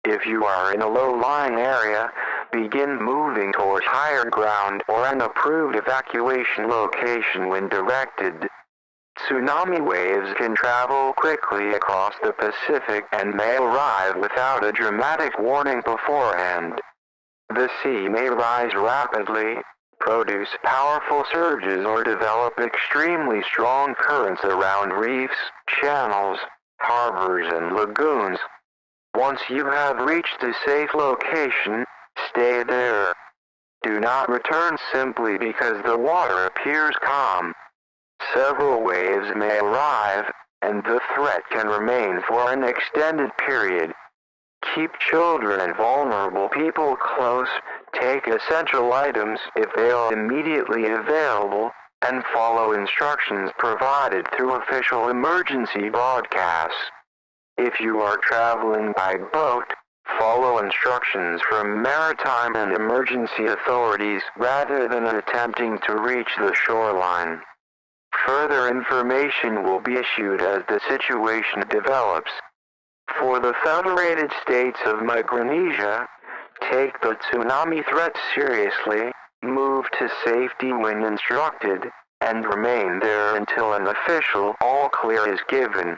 If you are in a low-lying area, begin moving towards higher ground or an approved evacuation location when directed. Tsunami waves can travel quickly across the Pacific and may arrive without a dramatic warning beforehand. The sea may rise rapidly, produce powerful surges or develop extremely strong currents around reefs, channels, harbors and lagoons. Once you have reached a safe location, stay there. Do not return simply because the water appears calm. Several waves may arrive, and the threat can remain for an extended period. Keep children and vulnerable people close, take essential items if they are immediately available, and follow instructions provided through official emergency broadcasts. If you are traveling by boat, follow instructions from maritime and emergency authorities rather than attempting to reach the shoreline. Further information will be issued as the situation develops. For the Federated States of Micronesia, take the tsunami threat seriously, move to safety when instructed, and remain there until an official all clear is given.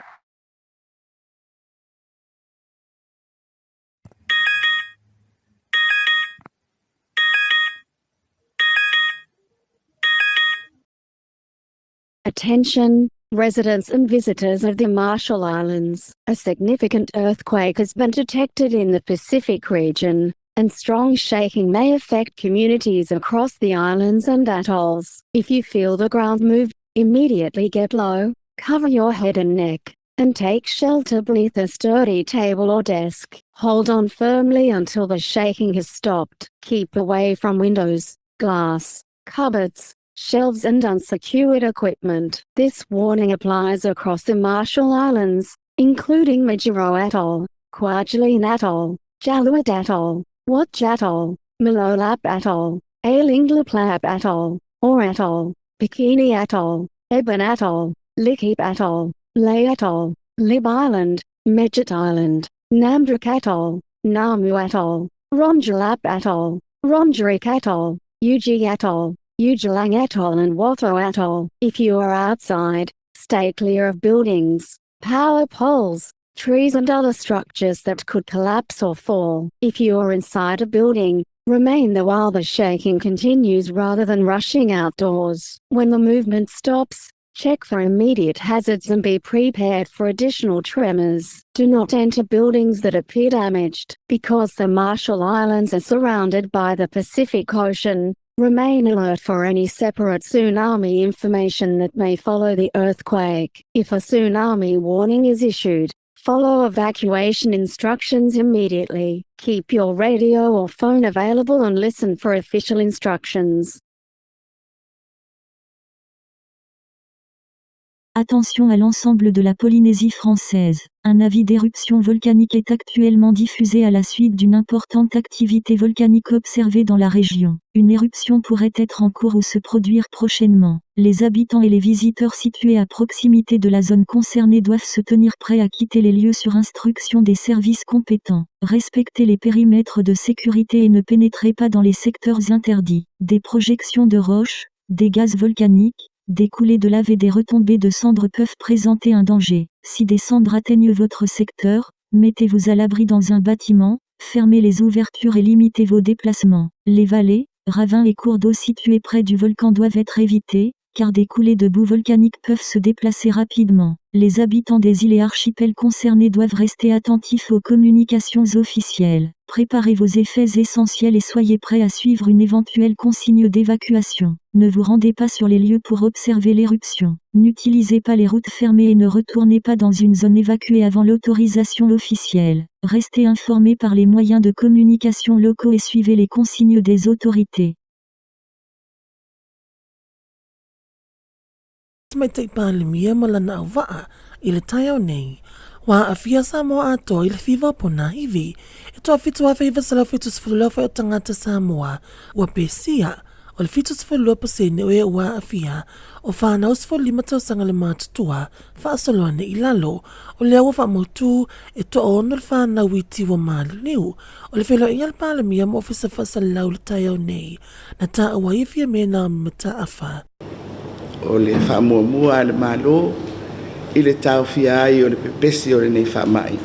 Attention, residents and visitors of the Marshall Islands. A significant earthquake has been detected in the Pacific region, and strong shaking may affect communities across the islands and atolls. If you feel the ground move, immediately get low, cover your head and neck, and take shelter beneath a sturdy table or desk. Hold on firmly until the shaking has stopped. Keep away from windows, glass, cupboards, shelves and unsecured equipment. This warning applies across the Marshall Islands, including Majuro Atoll, Kwajalein Atoll, Jaluit Atoll, Watch Atoll, Milolap Atoll, Ailinglapalap Atoll, Or Atoll, Bikini Atoll, Eben Atoll, Likip Atoll, Lay Atoll, Lib Island, Medjit Island, Namdrak Atoll, Namu Atoll, Ronjalap Atoll, Ronjarik Atoll, Uji Atoll, Ujalang Atoll and Watho Atoll. If you are outside, stay clear of buildings, power poles, trees and other structures that could collapse or fall. If you are inside a building, remain there while the shaking continues rather than rushing outdoors. When the movement stops, check for immediate hazards and be prepared for additional tremors. Do not enter buildings that appear damaged. Because the Marshall Islands are surrounded by the Pacific Ocean, remain alert for any separate tsunami information that may follow the earthquake. If a tsunami warning is issued, follow evacuation instructions immediately. Keep your radio or phone available and listen for official instructions. Attention à l'ensemble de la Polynésie française. Un avis d'éruption volcanique est actuellement diffusé à la suite d'une importante activité volcanique observée dans la région. Une éruption pourrait être en cours ou se produire prochainement. Les habitants et les visiteurs situés à proximité de la zone concernée doivent se tenir prêts à quitter les lieux sur instruction des services compétents. Respectez les périmètres de sécurité et ne pénétrez pas dans les secteurs interdits. Des projections de roches, des gaz volcaniques, des coulées de lave et des retombées de cendres peuvent présenter un danger. Si des cendres atteignent votre secteur, mettez-vous à l'abri dans un bâtiment, fermez les ouvertures et limitez vos déplacements. Les vallées, ravins et cours d'eau situés près du volcan doivent être évités, car des coulées de boue volcanique peuvent se déplacer rapidement. Les habitants des îles et archipels concernés doivent rester attentifs aux communications officielles. Préparez vos effets essentiels et soyez prêts à suivre une éventuelle consigne d'évacuation. Ne vous rendez pas sur les lieux pour observer l'éruption. N'utilisez pas les routes fermées et ne retournez pas dans une zone évacuée avant l'autorisation officielle. Restez informés par les moyens de communication locaux et suivez les consignes des autorités. Mai te pālimia ma lana au waa i le tai au nei. Wā a fia Samoa ato i le whiwa pona hivi. E toa fitu a whiwa sala fitu sifulua whai o tangata Samoa. Ua pesia o le fitu sifulua pasene o e wā a fia. O whānau sifulima tau sanga le mātutua. Whaasoloane i lalo. O le awa whamotu e toa ono le whānau i tiwa mālu liu. O le whelo inga le pālimia mo ofisa whasalau le tai au nei. Na tā awa i fia mena mata awha. O le whamuamua le malo, i le tau fia ai o le pepesi o le nei whamai.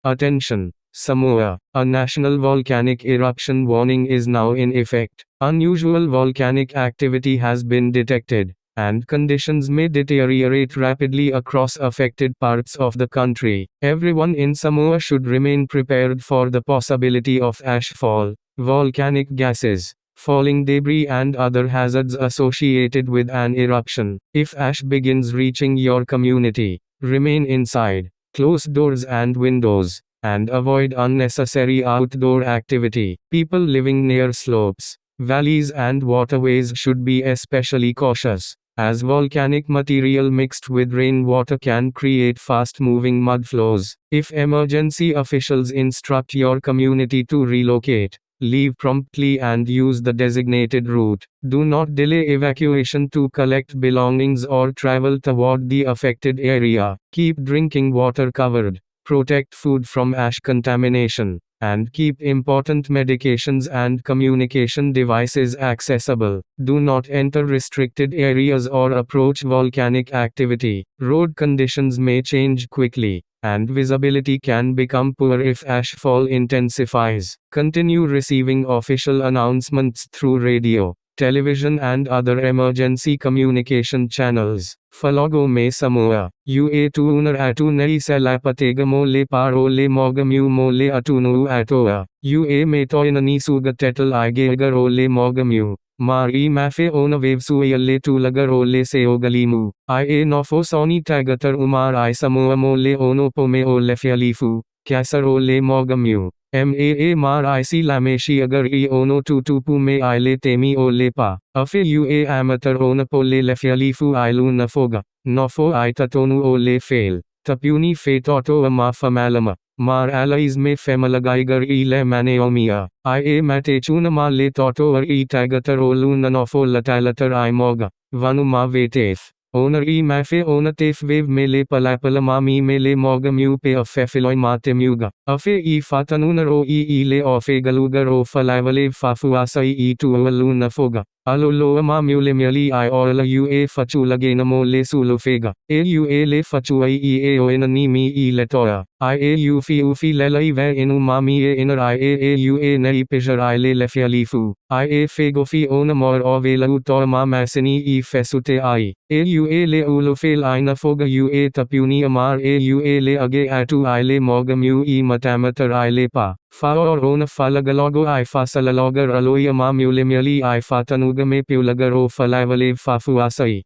Attention, Samoa, a national volcanic eruption warning is now in effect. Unusual volcanic activity has been detected, and conditions may deteriorate rapidly across affected parts of the country. Everyone in Samoa should remain prepared for the possibility of ashfall, volcanic gases, falling debris and other hazards associated with an eruption. If ash begins reaching your community, remain inside, close doors and windows, and avoid unnecessary outdoor activity. People living near slopes, valleys and waterways should be especially cautious, as volcanic material mixed with rainwater can create fast-moving mud flows. If emergency officials instruct your community to relocate, leave promptly and use the designated route. Do not delay evacuation to collect belongings or travel toward the affected area. Keep drinking water covered. Protect food from ash contamination, and keep important medications and communication devices accessible. Do not enter restricted areas or approach volcanic activity. Road conditions may change quickly, and visibility can become poor if ashfall intensifies. Continue receiving official announcements through radio, television and other emergency communication channels. Falago me Samoa, ua tuunar atu nei se lapatega mo le paro le mogamu mo le atunu atoa, ua me toinani suga tetal igegaro le mogamu. Mari mafe ona vevsuayalle tulagaro le seogalimu. Ia nofo soni tagatar umar I Samoa mo le ono pome o lefialifu, kasaro le mogamu. Maa mar IC lameshi agar ono tutupu me ile temi o lepa. Afe ua amateur ona po le lefialifu ilu nafoga. Nofo I tatonu o le fail. Tapuni fe toto ama famalama. Mar alais me femalagaigar le maneomia. Ia matechuna ma le toto tagatar o luna nofo latalatar I moga. Vanu ma veteth. Onar mafe ona tef wave me le palapala mami me le moga mu pe a fefiloi mate muga. Afe fatanunar o le ofe galugar o falavale fafuasa tualuna foga. Aloloa ma mule miali orla ua fachulagena mo le sulofega. Le fachua o enanimi letoa. Ufi lela ve enu mami enar nei pejar le lefialifu. Fegofi ona mor ovela utoa ma masini fesute le ulofel ina foga tapuni amar le age atu le moga mu matamatar le pa. Faor ona falagalogo fasalalogar aloya ma mule miali fatanuga me piulagar o falavale fafuasai.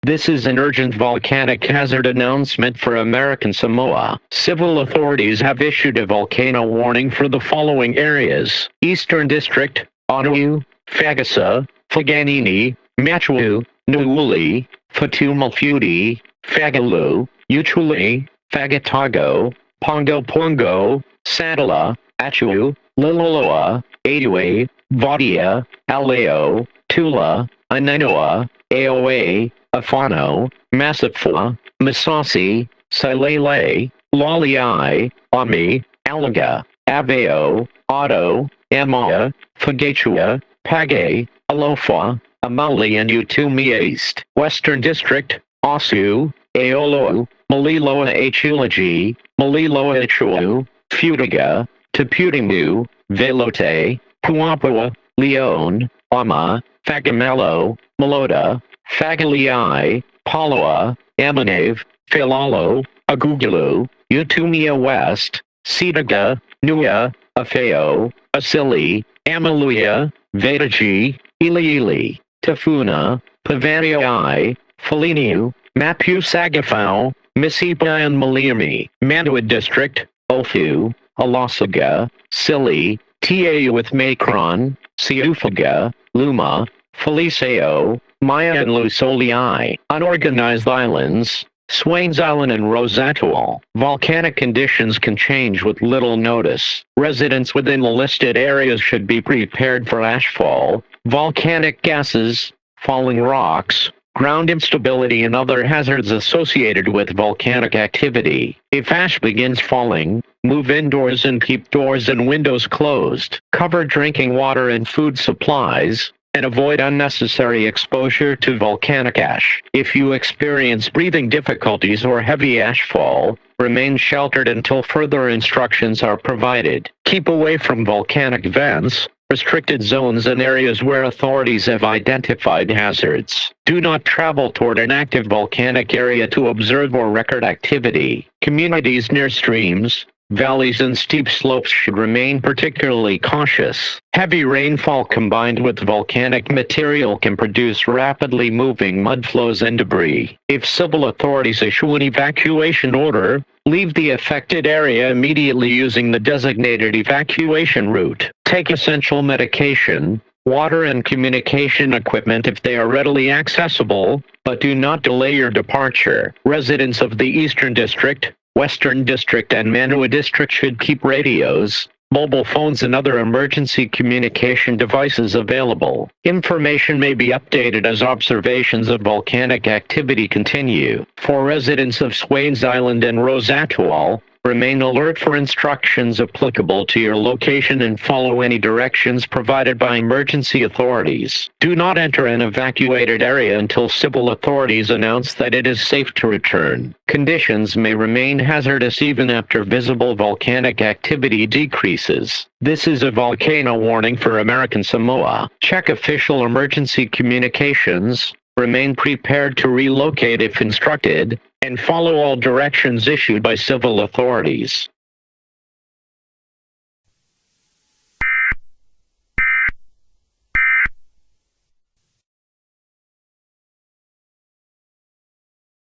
This is an urgent volcanic hazard announcement for American Samoa. Civil authorities have issued a volcano warning for the following areas: Eastern District, Oahu, Fagasa, Faganini, Machu, Nuuli, Fatumalfuti, Fagalu, Uchuli, Fagatago, Pongo Pongo, Sandala, Achu, Liloloa, Adue, Vadia, Aleo, Tula, Ananoa, Aoa, Afano, Massafa, Masasi, Silele, Laliai, Ami, Alaga, Aveo, Otto, Emma, Fagachua, Page, Alofa, Amali and Utumi East, Western District, Osu, Aolo, Maliloa Achulagi, Maliloa Achulu, Futiga, Taputimu, Velote, Puapua, Leon, Ama, Fagamelo, Malota, Fagalii, Paloa, Amanave, Filalo, Agugulu, Utumia West, Sitaga, Nua, Afeo, Asili, Amaluia, Vedaji, Ili, Tafuna, Pavaniai, Feliniu, Mapu Sagafau, Misipa and Malimi, Mantua District, Ofu, Alasaga, Sili, Tau with Macron, Siufaga, Luma, Feliceo, Maya and Lusolii, Unorganized Islands, Swains Island and Rosatool. Volcanic conditions can change with little notice. Residents within the listed areas should be prepared for ashfall, volcanic gases, falling rocks, ground instability and other hazards associated with volcanic activity. If ash begins falling, move indoors and keep doors and windows closed. Cover drinking water and food supplies, and avoid unnecessary exposure to volcanic ash. If you experience breathing difficulties or heavy ashfall, remain sheltered until further instructions are provided. Keep away from volcanic vents, restricted zones and areas where authorities have identified hazards. Do not travel toward an active volcanic area to observe or record activity. Communities near streams, Valleys and steep slopes should remain particularly cautious. Heavy rainfall combined with volcanic material can produce rapidly moving mudflows and debris. If civil authorities issue an evacuation order, leave the affected area immediately using the designated evacuation route. Take essential medication, water and communication equipment if they are readily accessible, but do not delay your departure. Residents of the Eastern District, Western District and Manua District should keep radios, mobile phones and other emergency communication devices available. Information may be updated as observations of volcanic activity continue. For residents of Swains Island and Rose Atoll, remain alert for instructions applicable to your location and follow any directions provided by emergency authorities. Do not enter an evacuated area until civil authorities announce that it is safe to return. Conditions may remain hazardous even after visible volcanic activity decreases. This is a volcano warning for American Samoa. Check official emergency communications, remain prepared to relocate if instructed, and follow all directions issued by civil authorities.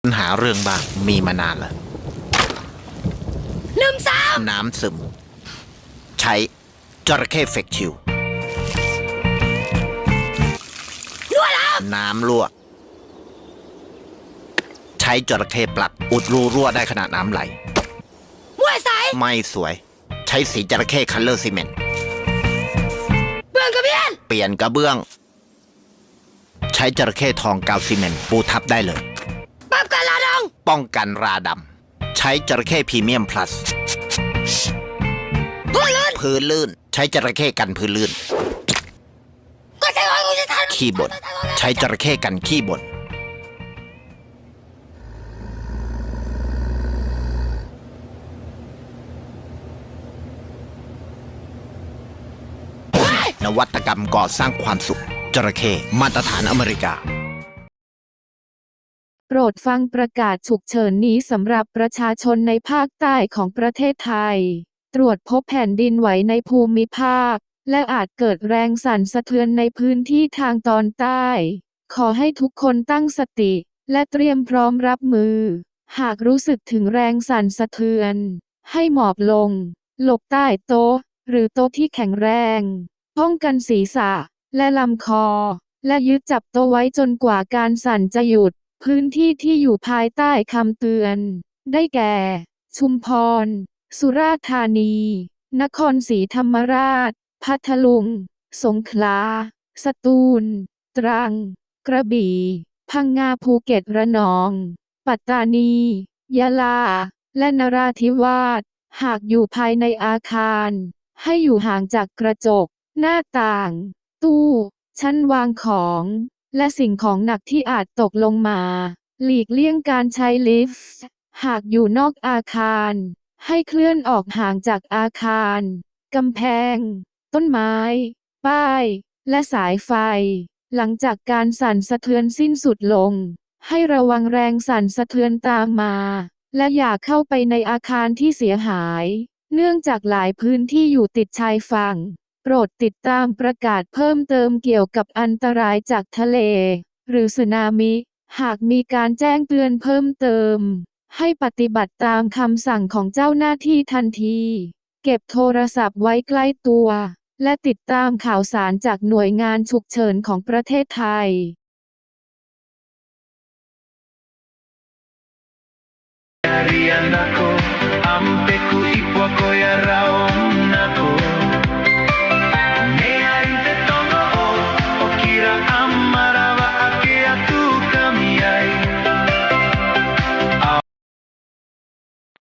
ปัญหาเรื่องบ้างมีมานานแล้วน้ำซึมใช้จระเข้เฟกชิวน้ำรั่วใช้จระเข้ปลัดอุดรูรั่วได้ขนาดน้ำไหลไม่สวยใช้สีจระเข้คัลเลอร์ซีเมนต์เปลี่ยนกระเบื้องใช้จระเข้ทองกาวซีเมนต์ปูทับได้เลยป้องกันราดำใช้จระเข้พรีเมียมพลัสพื้นลื่นใช้จระเข้กันพื้นลื่นขี้บ่นใช้จระเข้กันขี้บ่นนวัตกรรมก่อสร้างความสุขจระเข้มาตรฐานอเมริกาโปรดฟังประกาศฉุกเฉินนี้สำหรับประชาชนในภาคใต้ของประเทศไทยตรวจพบแผ่นดินไหวในภูมิภาคและอาจเกิดแรงสั่นสะเทือนในพื้นที่ทางตอนใต้ขอให้ทุกคนตั้งสติและเตรียมพร้อมรับมือหากรู้สึกถึงแรงสั่นสะเทือนให้หมอบลงหลบใต้โต๊ะหรือโต๊ะที่แข็งแรงป้องกันศีรษะและลำคอและยึดจับโต๊ะไว้จนกว่าการสั่นจะหยุดพื้นที่ที่อยู่ภายใต้คำเตือนได้แก่ชุมพรสุราษฎร์ธานีนครศรีธรรมราชพัทลุงสงขลาสตูลตรังกระบี่พังงาภูเก็ตระนองปัตตานียะลาและนราธิวาสหากอยู่ภายในอาคารให้อยู่ห่างจากกระจกหน้าต่างตู้ชั้นวางของและสิ่งของหนักที่อาจตกลงมาหลีกเลี่ยงการใช้ลิฟต์หากอยู่นอกอาคารให้เคลื่อนออกห่างจากอาคารกำแพงต้นไม้ป้ายและสายไฟหลังจากการสั่นสะเทือนสิ้นสุดลงให้ระวังแรงสั่นสะเทือนตามมาและอย่าเข้าไปในอาคารที่เสียหายเนื่องจากหลายพื้นที่อยู่ติดชายฝั่งโปรดติดตามประกาศเพิ่มเติมเกี่ยวกับอันตรายจากทะเลหรือสึนามิหากมีการแจ้งเตือนเพิ่มเติมให้ปฏิบัติตามคำสั่งของเจ้าหน้าที่ทันทีเก็บโทรศัพท์ไว้ใกล้ตัวและติดตามข่าวสารจากหน่วยงานฉุกเฉินของประเทศไทย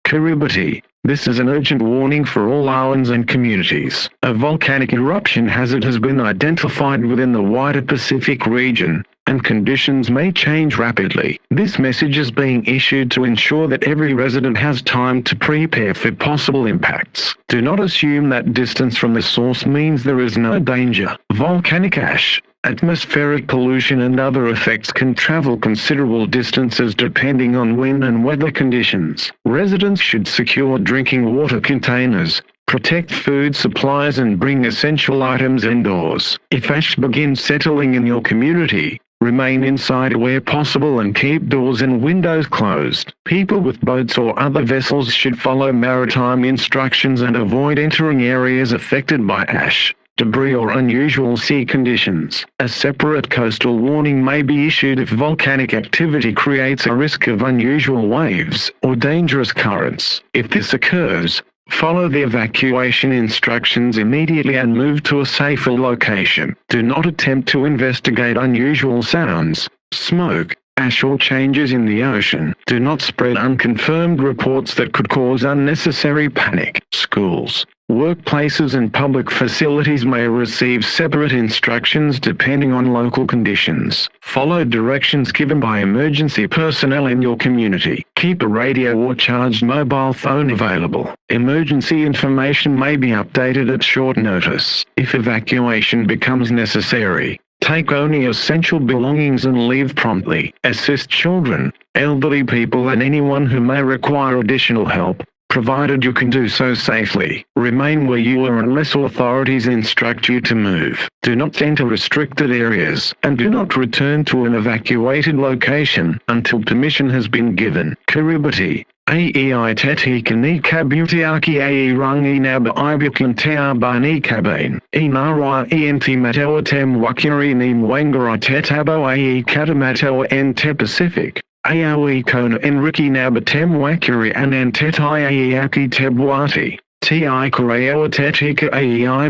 Kiribati. This is an urgent warning for all islands and communities. A volcanic eruption hazard has been identified within the wider Pacific region, and conditions may change rapidly. This message is being issued to ensure that every resident has time to prepare for possible impacts. Do not assume that distance from the source means there is no danger. Volcanic ash, Atmospheric pollution and other effects can travel considerable distances depending on wind and weather conditions. Residents should secure drinking water containers, protect food supplies and bring essential items indoors. If ash begins settling in your community, remain inside where possible and keep doors and windows closed. People with boats or other vessels should follow maritime instructions and avoid entering areas affected by ash, debris or unusual sea conditions. A separate coastal warning may be issued if volcanic activity creates a risk of unusual waves or dangerous currents. If this occurs, follow the evacuation instructions immediately and move to a safer location. Do not attempt to investigate unusual sounds, smoke, ash or changes in the ocean. Do not spread unconfirmed reports that could cause unnecessary panic. Schools, workplaces and public facilities may receive separate instructions depending on local conditions. Follow directions given by emergency personnel in your community. Keep a radio or charged mobile phone available. Emergency information may be updated at short notice. If evacuation becomes necessary, take only essential belongings and leave promptly. Assist children, elderly people and anyone who may require additional help, provided you can do so safely. Remain where you are unless authorities instruct you to move. Do not enter restricted areas, and do not return to an evacuated location until permission has been given. Kiribati. Ai teti kani kabutiaki ai rangi naba ibikan te abani kabain. Inara ent matawa tem wakiri ni mwangara tetabo ai katamatawa ente Pacific. Aoi kona enrique nabatem wakiri anantetai aiaki tebwati. Ti koreoa tetika aibwa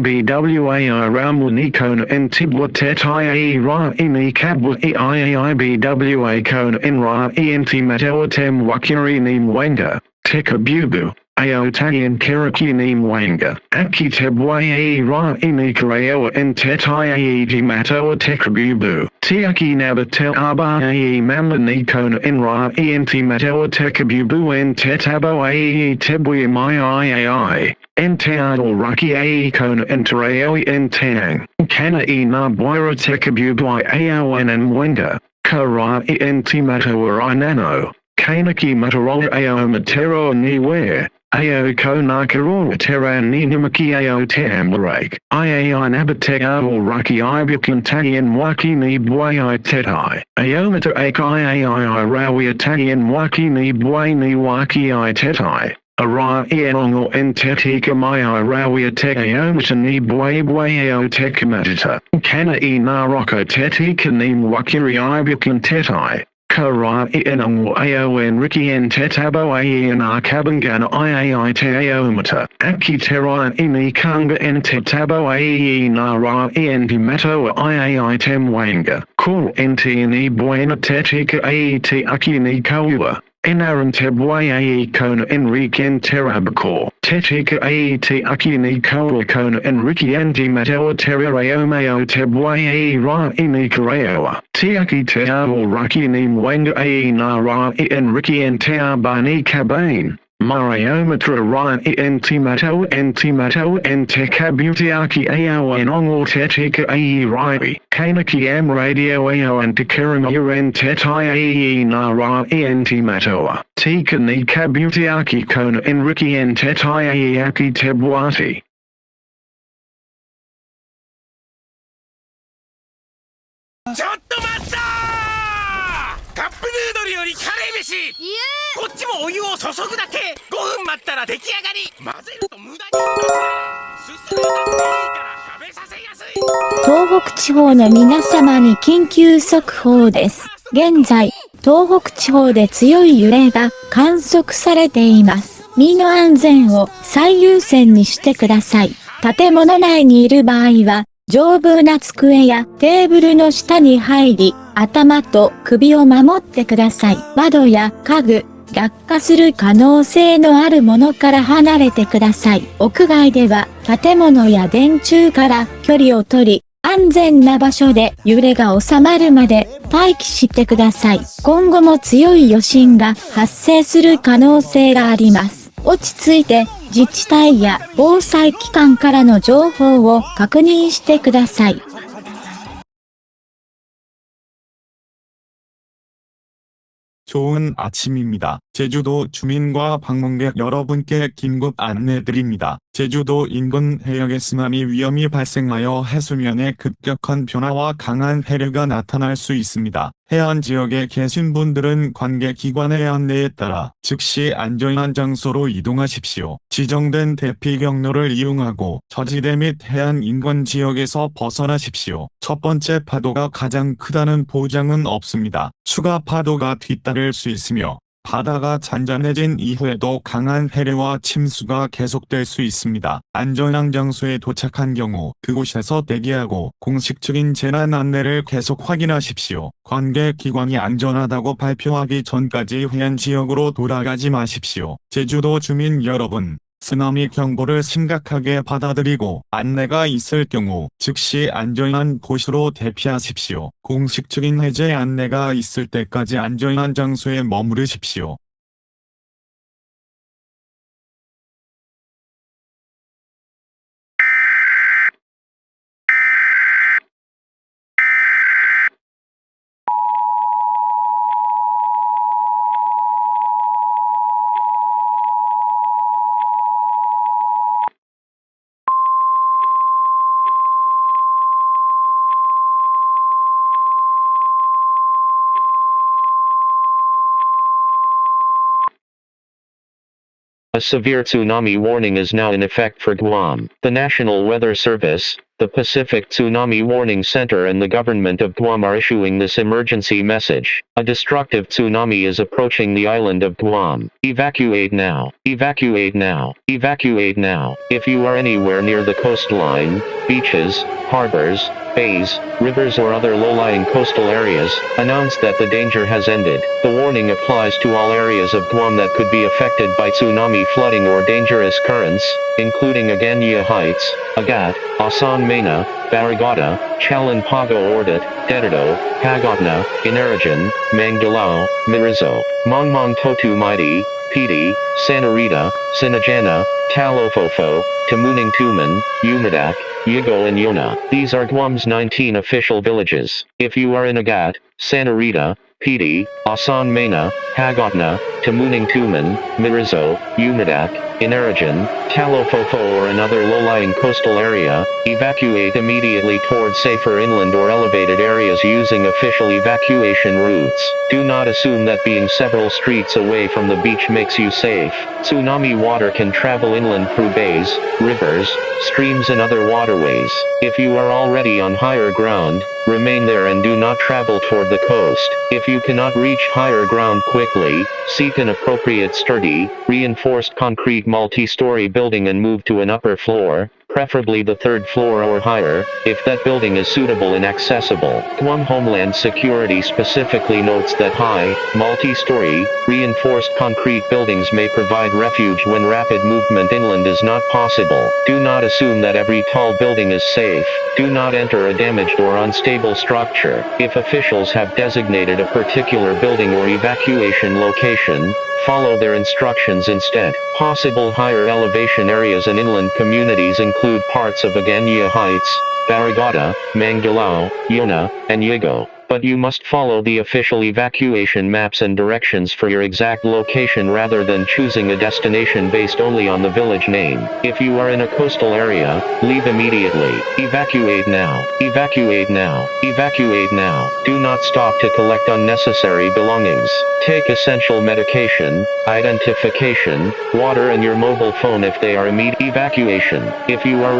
ramu nikona entibwa tetai ai ra imi kabwa aibwa kona enra enti matawa tem wakiri ni mwanga. Teka bubu. Aotayan keraki ni mwanga. Aki tebwa ra imi koreoa entetai aiji matawa tekabubu. Tiaki nabatel aba mama nikona enra enti matawa tekabubu entetabo tebwi mai Enteado raki kona entereo entang. Kana na boira tekabubu aoan and mwenga. Kara enti matawa inano. Kanaki matarola matero niware. Ko nakarora terra ni nimaki tamlarake. Nabatek raki ibikan tagian waki ni bwai tetai. Mata ak rawi tagian waki ni bwai ni waki tetai. Ara enongo entetika mai rawi tek mata ni bwai tekamatita. Kana na roko tetika ni wakiri ibikan tetai. Kara enongo enrique entetabo nakabangana te mata. Aki terra imi kanga entetabo nara entimato tem wanga. Kor enti ni buena tetika te aki ni kaua. Enaran tebwai kona enrique enterabacor. Tetika te aki ni kaua kona enrique entimato terreo tebwai ra imi kareoa. Tiaki teabo raki ni mwanga nara enrique enteabani kabain. Mariomatra ryan entimato entekabutiaki enongo tetika rai. Kanaki am radio antikaram entetai nara entimatoa. Tika ni kabutiaki kona enrique entetai aki tebwati.東北地方の皆様に緊急速報です。現在、東北地方で強い揺れが観測されています。身の安全を最優先にしてください。建物内にいる場合は、丈夫な机やテーブルの下に入り、頭と首を守ってください。窓や家具、落下する可能性のあるものから離れてください。屋外では建物や電柱から距離を取り、安全な場所で揺れが収まるまで待機してください。今後も強い余震が発生する可能性があります。落ち着いて自治体や防災機関からの情報を確認してください。 좋은 아침입니다. 제주도 주민과 방문객 여러분께 긴급 안내드립니다. 제주도 인근 해역에 쓰나미 위험이 발생하여 해수면에 급격한 변화와 강한 해류가 나타날 수 있습니다. 해안 지역에 계신 분들은 관계기관의 안내에 따라 즉시 안전한 장소로 이동하십시오. 지정된 대피 경로를 이용하고 저지대 및 해안 인근 지역에서 벗어나십시오. 첫 번째 파도가 가장 크다는 보장은 없습니다. 추가 파도가 뒤따를 수 있으며 바다가 잔잔해진 이후에도 강한 해류와 침수가 계속될 수 있습니다. 안전한 장소에 도착한 경우 그곳에서 대기하고 공식적인 재난 안내를 계속 확인하십시오. 관계기관이 안전하다고 발표하기 전까지 해안 지역으로 돌아가지 마십시오. 제주도 주민 여러분, 쓰나미 경보를 심각하게 받아들이고 안내가 있을 경우 즉시 안전한 곳으로 대피하십시오. 공식적인 해제 안내가 있을 때까지 안전한 장소에 머무르십시오. A severe tsunami warning is now in effect for Guam. The National Weather Service, the Pacific Tsunami Warning Center and the government of Guam are issuing this emergency message. A destructive tsunami is approaching the island of Guam. Evacuate now. Evacuate now. Evacuate now. If you are anywhere near the coastline, beaches, harbors, bays, rivers or other low-lying coastal areas, announce that the danger has ended. The warning applies to all areas of Guam that could be affected by tsunami flooding or dangerous currents, including Aganya Heights, Agat, Asan Mena, Barrigada, Chalan Pago Ordat, Dedado, Hagotna, Inarajan, Mangalao, Mirizo, Mongmong Totu Maidi, Pidi, Santa Rita, Sinajana, Talofofo, Tamuning Tuman, Umadak, Yigo and Yona. These are Guam's 19 official villages. If you are in Agat, Santa Rita, Pidi, Asan Mena, Hagotna, Tamuning Tuman, Mirizo, Umadak, Inarajan, Talofofo or another low-lying coastal area, evacuate immediately towards safer inland or elevated areas using official evacuation routes. Do not assume that being several streets away from the beach makes you safe. Tsunami water can travel inland through bays, rivers, streams and other waterways. If you are already on higher ground, remain there and do not travel toward the coast. If you cannot reach higher ground quickly, seek an appropriate sturdy, reinforced concrete multi-story building and move to an upper floor, preferably the third floor or higher, if that building is suitable and accessible. Guam Homeland Security specifically notes that high, multi-story, reinforced concrete buildings may provide refuge when rapid movement inland is not possible. Do not assume that every tall building is safe. Do not enter a damaged or unstable structure. If officials have designated a particular building or evacuation location, follow their instructions instead. Possible higher elevation areas and inland communities include parts of Aganya Heights, Barrigada, Mangalao, Yona, and Yigo. But you must follow the official evacuation maps and directions for your exact location rather than choosing a destination based only on the village name. If you are in a coastal area, leave immediately. Evacuate now. Evacuate now. Evacuate now. Do not stop to collect unnecessary belongings. Take essential medication, identification, water and your mobile phone if they are immediate evacuation. If you are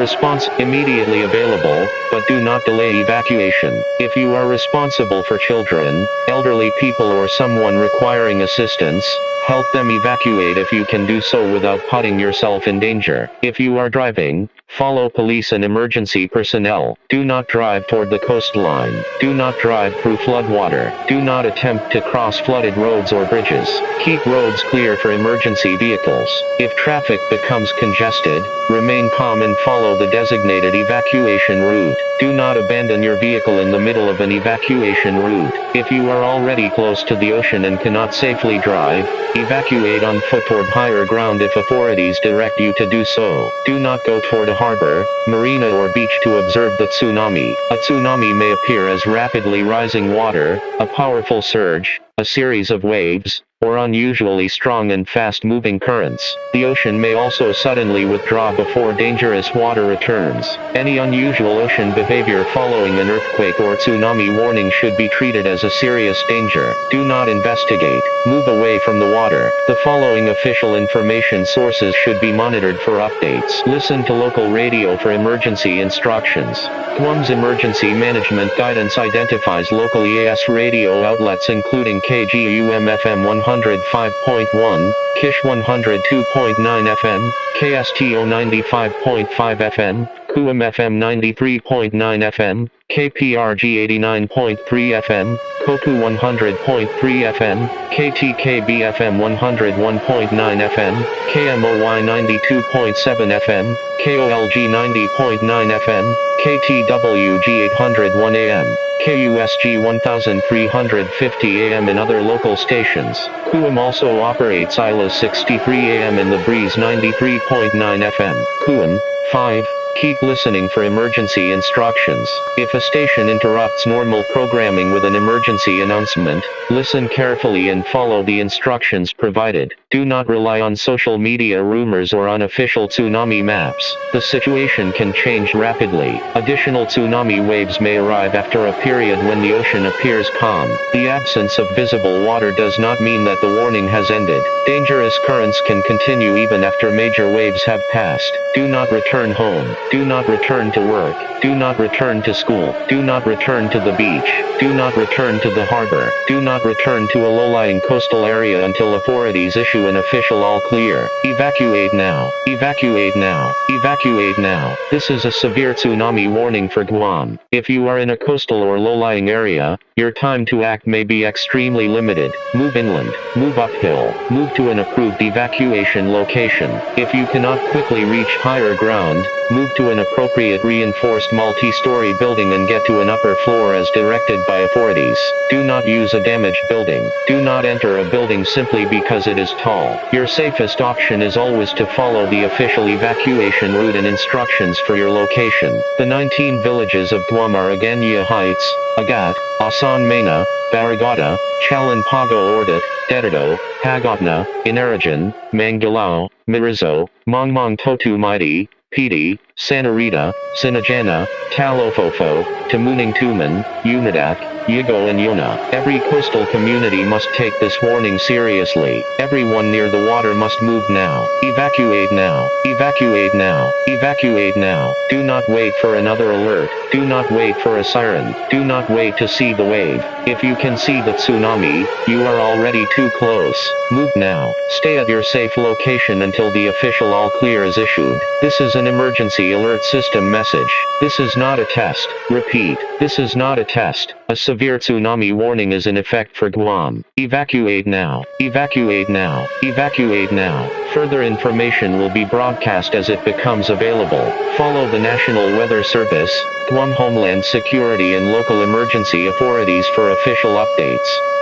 immediately available, but do not delay evacuation. If you are responsible for children, elderly people or someone requiring assistance, help them evacuate if you can do so without putting yourself in danger. If you are driving, follow police and emergency personnel. Do not drive toward the coastline. Do not drive through floodwater. Do not attempt to cross flooded roads or bridges. Keep roads clear for emergency vehicles. If traffic becomes congested, remain calm and follow the designated evacuation route. Do not abandon your vehicle in the middle of an evacuation route. If you are already close to the ocean and cannot safely drive, evacuate on foot toward higher ground if authorities direct you to do so. Do not go toward a harbor, marina or beach to observe the tsunami. A tsunami may appear as rapidly rising water, a powerful surge, a series of waves, or unusually strong and fast-moving currents. The ocean may also suddenly withdraw before dangerous water returns. Any unusual ocean behavior following an earthquake or tsunami warning should be treated as a serious danger. Do not investigate. Move away from the water. The following official information sources should be monitored for updates. Listen to local radio for emergency instructions. Guam's emergency management guidance identifies local EAS radio outlets including KGUM-FM 105.1, Kish 102.9 FM, KSTO 95.5 FM, KUM-FM 93.9 FM, KPRG 89.3 FM, Koku 100.3 FM, KTKB-FM 101.9 FM, KMOY 92.7 FM, KOLG 90.9 FM, KTWG 801 AM, KUSG 1350 AM and other local stations. KUM also operates ILA 63 AM and The Breeze 93.9 FM. KUM 5. Keep listening for emergency instructions. If a station interrupts normal programming with an emergency announcement, listen carefully and follow the instructions provided. Do not rely on social media rumors or unofficial tsunami maps. The situation can change rapidly. Additional tsunami waves may arrive after a period when the ocean appears calm. The absence of visible water does not mean that the warning has ended. Dangerous currents can continue even after major waves have passed. Do not return home. Do not return to work. Do not return to school. Do not return to the beach. Do not return to the harbor. Do not return to a low-lying coastal area until authorities issue an official all clear. Evacuate now. Evacuate now. Evacuate now. This is a severe tsunami warning for Guam. If you are in a coastal or low-lying area, your time to act may be extremely limited. Move inland. Move uphill. Move to an approved evacuation location. If you cannot quickly reach higher ground, move to an appropriate reinforced multi-story building and get to an upper floor as directed by authorities. Do not use a damaged building. Do not enter a building simply because it is tall. Your safest option is always to follow the official evacuation route and instructions for your location. The 19 villages of Guam are Aganya Heights, Agat, Asan Mena, Baragata, Chalan Pago Ordat, Dedado, Hagotna, Inarajan, Mangalao, Mirizo, Mongmong Totu Mighty, Pidi, Santa Rita, Sinajana, Talofofo, Tamuning Tuman, Unidak, Yigo and Yona. Every coastal community must take this warning seriously. Everyone near the water must move now. Evacuate now. Evacuate now. Evacuate now. Do not wait for another alert. Do not wait for a siren. Do not wait to see the wave. If you can see the tsunami, you are already too close. Move now. Stay at your safe location until the official all clear is issued. This is an emergency alert system message. This is not a test. Repeat. This is not a test. A severe tsunami warning is in effect for Guam. Evacuate now. Evacuate now. Evacuate now. Further information will be broadcast as it becomes available. Follow the National Weather Service, Guam Homeland Security and local emergency authorities for official updates.